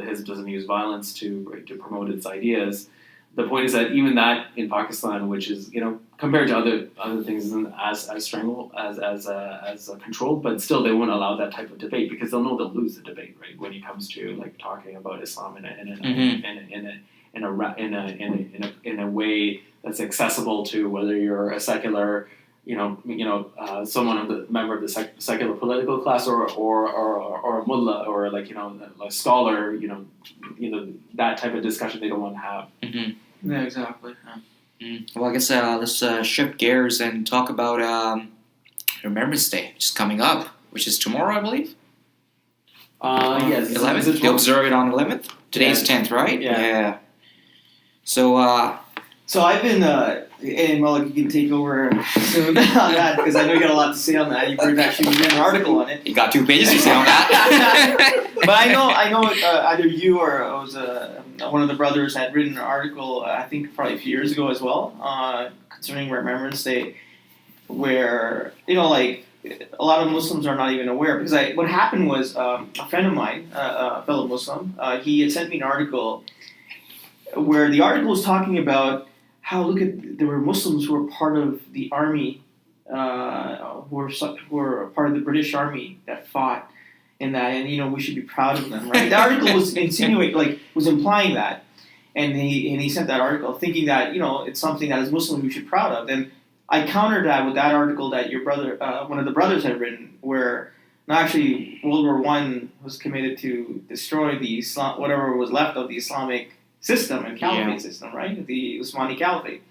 Hizb doesn't use violence to promote its ideas. The point is that even that in Pakistan, which is compared to other things, isn't as strangled as controlled, but still they won't allow that type of debate because they'll know they'll lose the debate, right? When it comes to like talking about Islam in a way that's accessible to whether you're a secular, someone member of the secular political class or a mullah or a scholar, that type of discussion they don't want to have. Mm-hmm. Yeah, exactly. Well, I guess let's shift gears and talk about Remembrance Day, which is coming up, which is tomorrow, I believe. Yes, 11th. They observe it on 11th. Today's 10th, right? Yeah. So I've been, and Malik, you can take over soon on that because I know you got a lot to say on that. You've actually written an article on it. you got 2 pages to say on that. But I know either you or it was one of the brothers had written an article, I think probably a few years ago as well, concerning Remembrance Day, where like a lot of Muslims are not even aware. Because what happened was a friend of mine, a fellow Muslim, he had sent me an article where the article was talking about how there were Muslims who were part of the army, who were part of the British army that fought in that, and we should be proud of them, right? The article was was implying that, and he sent that article thinking that it's something that as Muslims we should be proud of. And I countered that with that article that your brother, one of the brothers, had written, where actually World War I was committed to destroy the whatever was left of the Islamic system and Caliphate system, right? The Usmani Caliphate.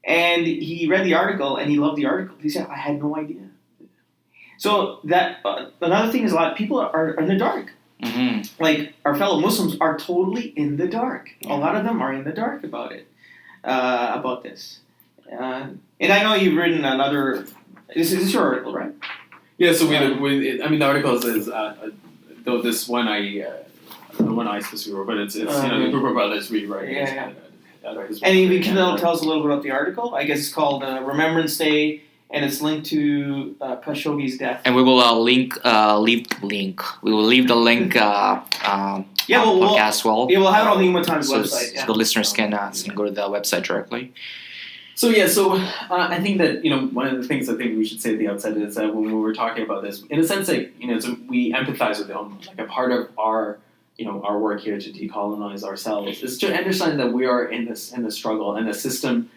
And he read the article and he loved the article. He said, I had no idea. So that another thing is a lot of people are in the dark. Mm-hmm. Like our fellow Muslims are totally in the dark. A lot of them are in the dark about it, about this. And I know you've written another. Is this your article, right? Yeah. So the article is though this one the one I specifically wrote, but it's the group of brothers we write. Yeah. And you can tell us a little bit about the article. I guess it's called Remembrance Day. And it's linked to Khashoggi's death. And we will leave the link. We will leave the link podcast as well. Yeah, we'll have it on the Ummah website. So the listeners can go to the website directly. So I think that one of the things I think we should say at the outset is that when we were talking about this, in a sense, we empathize with the Ummah. Like a part of our work here to decolonize ourselves is to understand that we are in this struggle, and the system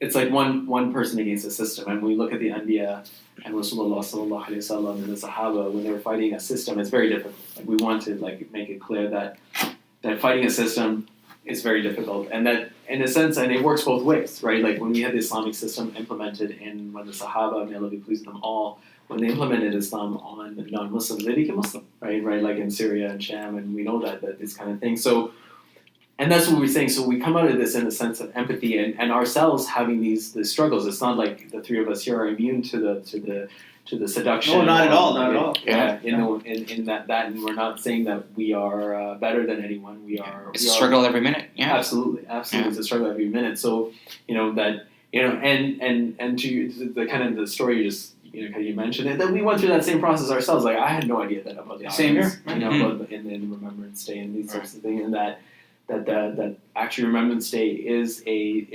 it's like one person against a system. And when we look at the Anbiya and Rasulullah sallallahu alaihi wasallam and the Sahaba, when they were fighting a system, it's very difficult. Like we want to like make it clear that fighting a system is very difficult, and that in a sense, and it works both ways, right? Like when we had the Islamic system implemented when the Sahaba, may Allah be pleased with them all, when they implemented Islam on non-Muslims, they became Muslim, right? Like in Syria and Sham, and we know that this kind of thing. So, and that's what we're saying. So we come out of this in a sense of empathy, and ourselves having these struggles. It's not like the three of us here are immune to the seduction. No, not at all. Yeah, in that, and we're not saying that we are better than anyone. It's a struggle every minute. Yeah, absolutely. Yeah. It's a struggle every minute. So and to the kind of the story you just you mentioned it, that we went through that same process ourselves. Like I had no idea that about the Same audience, here. about in Remembrance Day and these sorts of things, and that actually Remembrance Day is a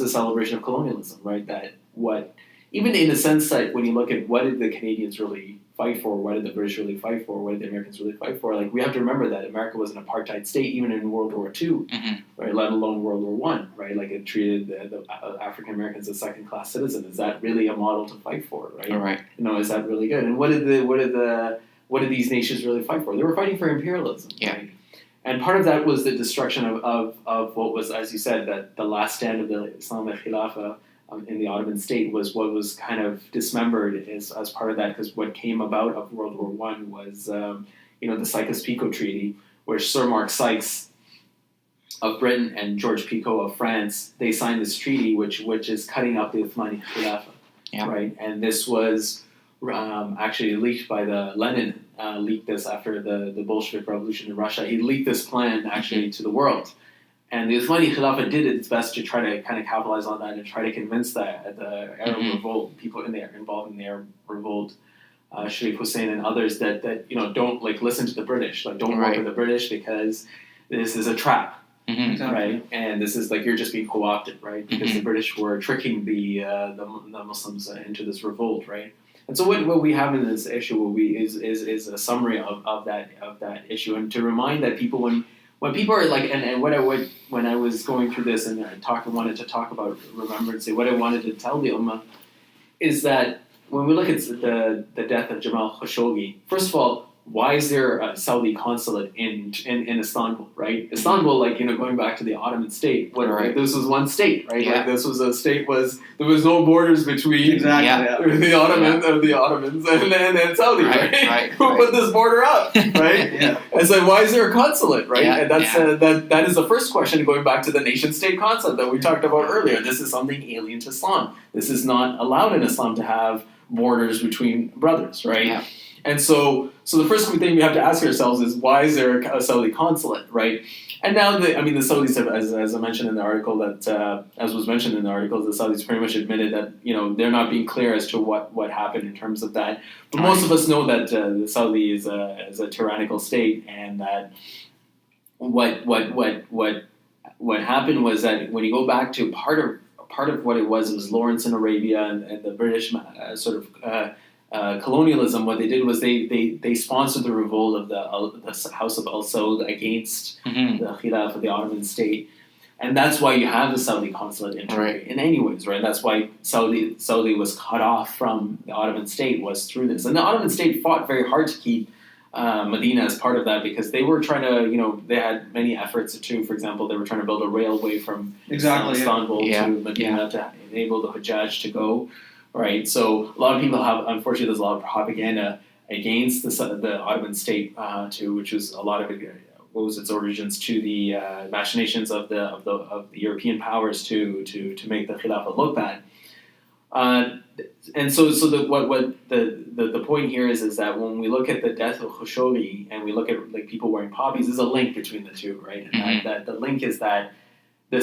celebration of colonialism, right? That what even in the sense that when you look at what did the Canadians really fight for, what did the British really fight for, what did the Americans really fight for, like we have to remember that America was an apartheid state even in World War II, right? Let alone World War One, right? Like it treated the African Americans as second-class citizens. Is that really a model to fight for, right? All right. Is that really good? And what did these nations really fight for? They were fighting for imperialism, Yeah. right? And part of that was the destruction of what was, as you said, that the last stand of the Islamic Khilafah in the Ottoman state was what was kind of dismembered as part of that, because what came about of World War One was the Sykes-Picot Treaty, where Sir Mark Sykes of Britain and George Picot of France, they signed this treaty which is cutting up the Uthmani Khilafah, right? And this was actually leaked by Lenin. Leaked this after the Bolshevik Revolution in Russia. He leaked this plan actually to the world. And the Uthmani Khilafah did its best to try to kind of capitalize on that and try to convince the Arab revolt, people involved in the Arab revolt, Sharif Hussein and others, that don't listen to the British, don't work with the British because this is a trap, right? And this is you're just being co-opted, right? Because the British were tricking the Muslims into this revolt, right? And so what we have in this issue is a summary of that issue, and to remind that people when people are when I was going through this and wanted to talk about Remembrance Day, what I wanted to tell the Ummah is that when we look at the death of Jamal Khashoggi, first of all, why is there a Saudi consulate in Istanbul, right? Istanbul, going back to the Ottoman state, this was one state, right? Yeah. This was a state there was no borders between the Ottomans and Saudi, right? Who put this border up, right? And so why is there a consulate, right? Yeah. And that's that is the first question, going back to the nation-state concept that we talked about earlier. This is something alien to Islam. This is not allowed in Islam to have borders between brothers, right? Yeah. And so the first thing we have to ask ourselves is, why is there a Saudi consulate, right? And now, the Saudis have, as I mentioned in the article, as was mentioned in the article, the Saudis pretty much admitted that they're not being clear as to what happened in terms of that. But most of us know that the Saudi is a tyrannical state, and that what happened was that when you go back to part of what it was Lawrence in Arabia and the British colonialism, what they did was they sponsored the revolt of the House of Al Saud against the Khilafah of the Ottoman state, and that's why you have the Saudi consulate in Turkey in any ways, right? That's why Saudi was cut off from the Ottoman state, was through this, and the Ottoman state fought very hard to keep Medina as part of that, because they were trying to, they had many efforts to, for example, they were trying to build a railway from Istanbul to Medina to enable the Hujjaj to go. Right, so a lot of people unfortunately, there's a lot of propaganda against the Ottoman state, which was a lot of it owes its origins to the machinations of the European powers to make the Khilafah look bad. And so the point here is that when we look at the death of Khashoggi and we look at people wearing poppies, there's a link between the two, right? And that the link is that the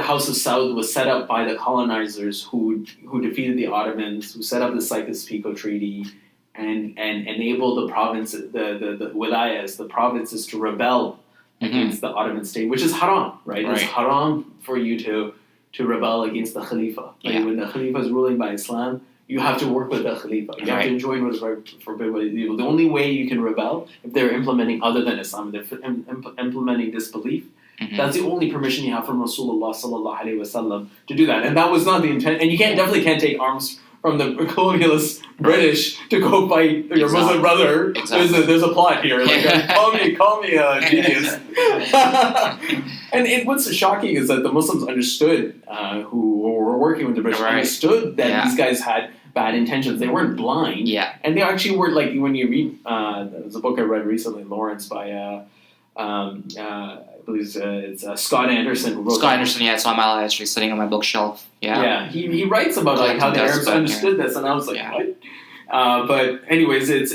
House of Saud was set up by the colonizers who defeated the Ottomans, who set up the Sykes-Picot Treaty, and enabled the wilayas, the provinces, to rebel against the Ottoman state, which is haram, right? It's haram for you to rebel against the Khalifa. When the Khalifa is ruling by Islam, you have to work with the Khalifa. You have to enjoin what is right, forbid what is evil. The only way you can rebel, if they're implementing other than Islam, if they're implementing disbelief, Mhm. That's the only permission you have from Rasulullah sallallahu alaihi wasallam to do that, and that was not the intent. And you definitely can't take arms from the colonialist British to go fight your Muslim brother. Exactly. There's a plot here. Like, call me a genius. And what's shocking is that the Muslims understood, who were working with the British, understood that these guys had bad intentions. They weren't blind. Yeah. And they actually were, like, when you read, there's a book I read recently, Lawrence, by, I believe it's Scott Anderson. Who wrote Scott Anderson, it's on my actually sitting on my bookshelf. Yeah. He writes about like how the Arabs understood this, and I was like, what? But anyways, it's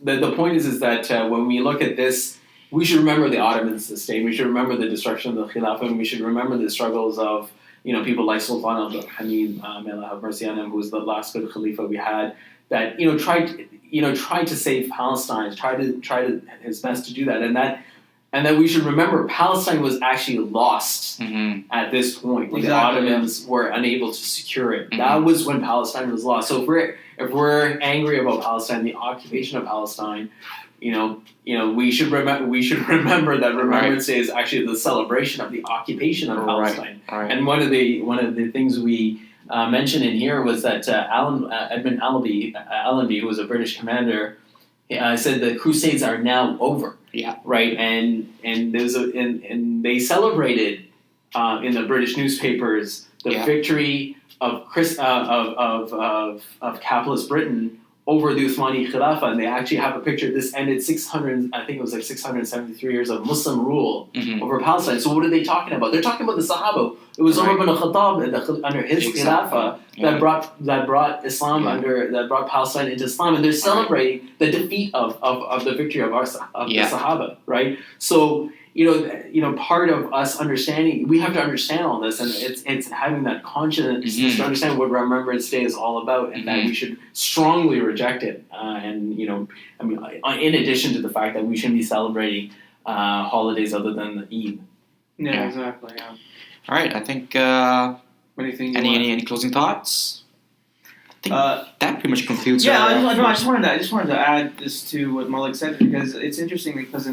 the point is that when we look at this, we should remember the Ottomans stayed. We should remember the destruction of the Khilafah, and we should remember the struggles of people like Sultan Abdul Hamid, may Allah have mercy on him, who was the last good Khalifa we had. That tried to save Palestine, tried his best to do that, and that we should remember Palestine was actually lost at this point when the Ottomans were unable to secure it. That was when Palestine was lost. So if we're angry about Palestine, the occupation of Palestine, we should remember that Remembrance Day is actually the celebration of the occupation of Palestine. Right. And one of the things we mentioned in here was that Edmund Allenby, who was a British commander, said the Crusades are now over. Yeah. Right. And they celebrated in the British newspapers the victory of capitalist Britain over the Uthmani Khilafah, and they actually have a picture. This ended 673 years of Muslim rule over Palestine. So what are they talking about? They're talking about the Sahaba. It was Umar ibn al-Khattab under his Khilafah that brought Islam that brought Palestine into Islam, and they're celebrating the defeat of the victory of the Sahaba, right? So part of us understanding, we have to understand all this, and it's having that consciousness to understand what Remembrance Day is all about, and that we should strongly reject it. In addition to the fact that we shouldn't be celebrating holidays other than the Eid. Yeah, exactly. Yeah. All right, I think. Any closing thoughts? I think that pretty much concludes. I just wanted to add this to what Malik said, because it's interesting, because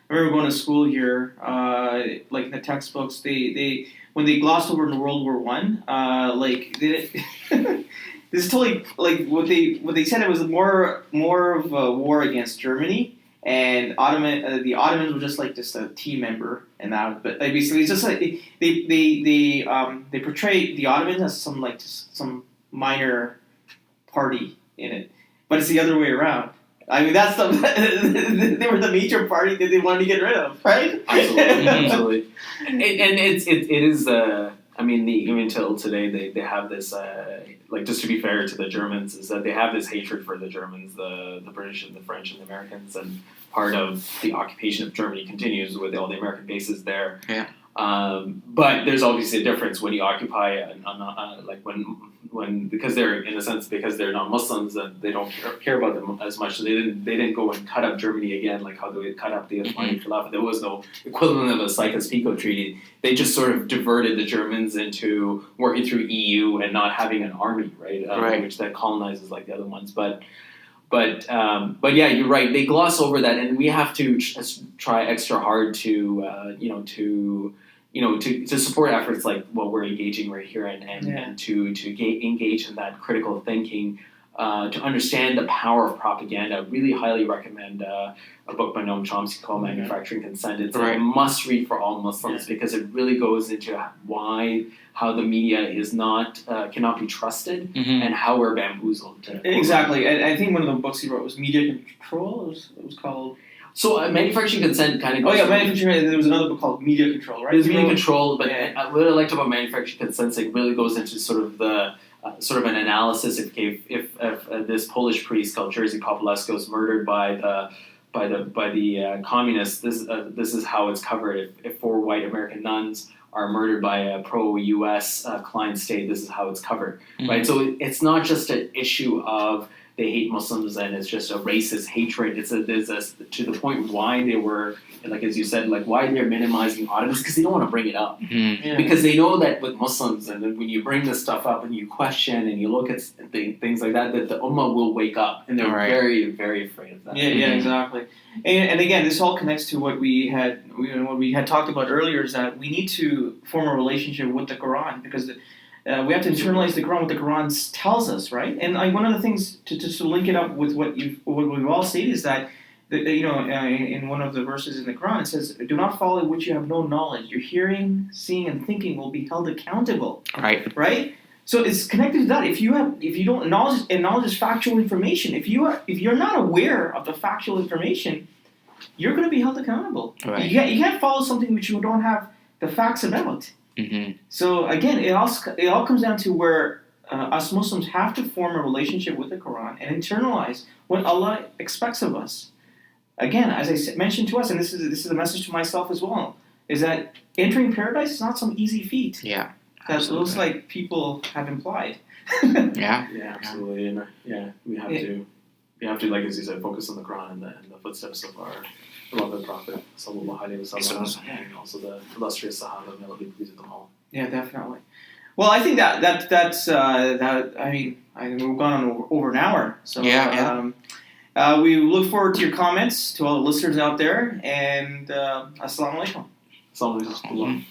I remember going to school here, like in the textbooks, they when they glossed over into World War One, this is totally like what they said. It was more of a war against Germany, and the Ottomans were just a team member, and that. But basically, it's just like they portray the Ottomans as some minor party in it, but it's the other way around. I mean, that's they were the major party that they wanted to get rid of, right? Absolutely. And it is. Even until today, they have this. Just to be fair to the Germans, is that they have this hatred for the Germans, the British and the French and the Americans, and part of the occupation of Germany continues with all the American bases there. Yeah. But there's obviously a difference when you occupy, because they're not Muslims, and they don't care about them as much. So they didn't go and cut up Germany again, like how they cut up the Uthmani Khilafah. There was no equivalent of a Sykes-Picot Treaty. They just sort of diverted the Germans into working through EU and not having an army, right? Which that colonizes like the other ones, But yeah, you're right. They gloss over that, and we have to try extra hard to support efforts like what we're engaging right here, and to engage in that critical thinking, to understand the power of propaganda. I really highly recommend a book by Noam Chomsky called Manufacturing Consent. It's a must read for all Muslims, because it really goes into how the media is cannot be trusted, and how we're bamboozled. Exactly. I think one of the books he wrote was Media Control. It was called. So Manufacturing Consent kind of goes... Manufacturing. There was another book called Media Control, right? There's Media Control, but what I liked about Manufacturing Consent, it really goes into sort of an analysis. If this Polish priest called Jerzy Populescu is murdered by the communists, this is how it's covered. If 4 white American nuns are murdered by a pro-U.S. client state, this is how it's covered, right? So it's not just an issue of they hate Muslims and it's just a racist hatred. There's a to the point why they were, like as you said, like why they're minimizing Ottomans, because they don't want to bring it up. Mm-hmm. Because they know that with Muslims, and then when you bring this stuff up and you question and you look at things like that the Ummah will wake up, and they're very, very afraid of that. Yeah, exactly. And again, this all connects to what we had talked about earlier, is that we need to form a relationship with the Quran, because we have to internalize the Quran, what the Quran tells us, right? And one of the things to link it up with what we've all said is that in one of the verses in the Quran, it says, "Do not follow which you have no knowledge. Your hearing, seeing, and thinking will be held accountable." Right. So it's connected to that. If you don't knowledge is factual information. If you're not aware of the factual information, you're going to be held accountable. Right. You can't follow something which you don't have the facts about. Mm-hmm. So again, it all comes down to where us Muslims have to form a relationship with the Quran and internalize what Allah expects of us. Again, as I mentioned to us, and this is a message to myself as well, is that entering paradise is not some easy feat. Yeah, that looks like people have implied. Yeah, absolutely. And we have to, like as you said, focus on the Quran and the footsteps of our beloved Prophet sallallahu alaihi wasallam, and also the illustrious Sahaba. May Allah be pleased with them all. Yeah, definitely. Well, I think that's I mean, we've gone on over an hour, so we look forward to your comments, to all the listeners out there, and assalamu alaikum. Assalamu alaikum.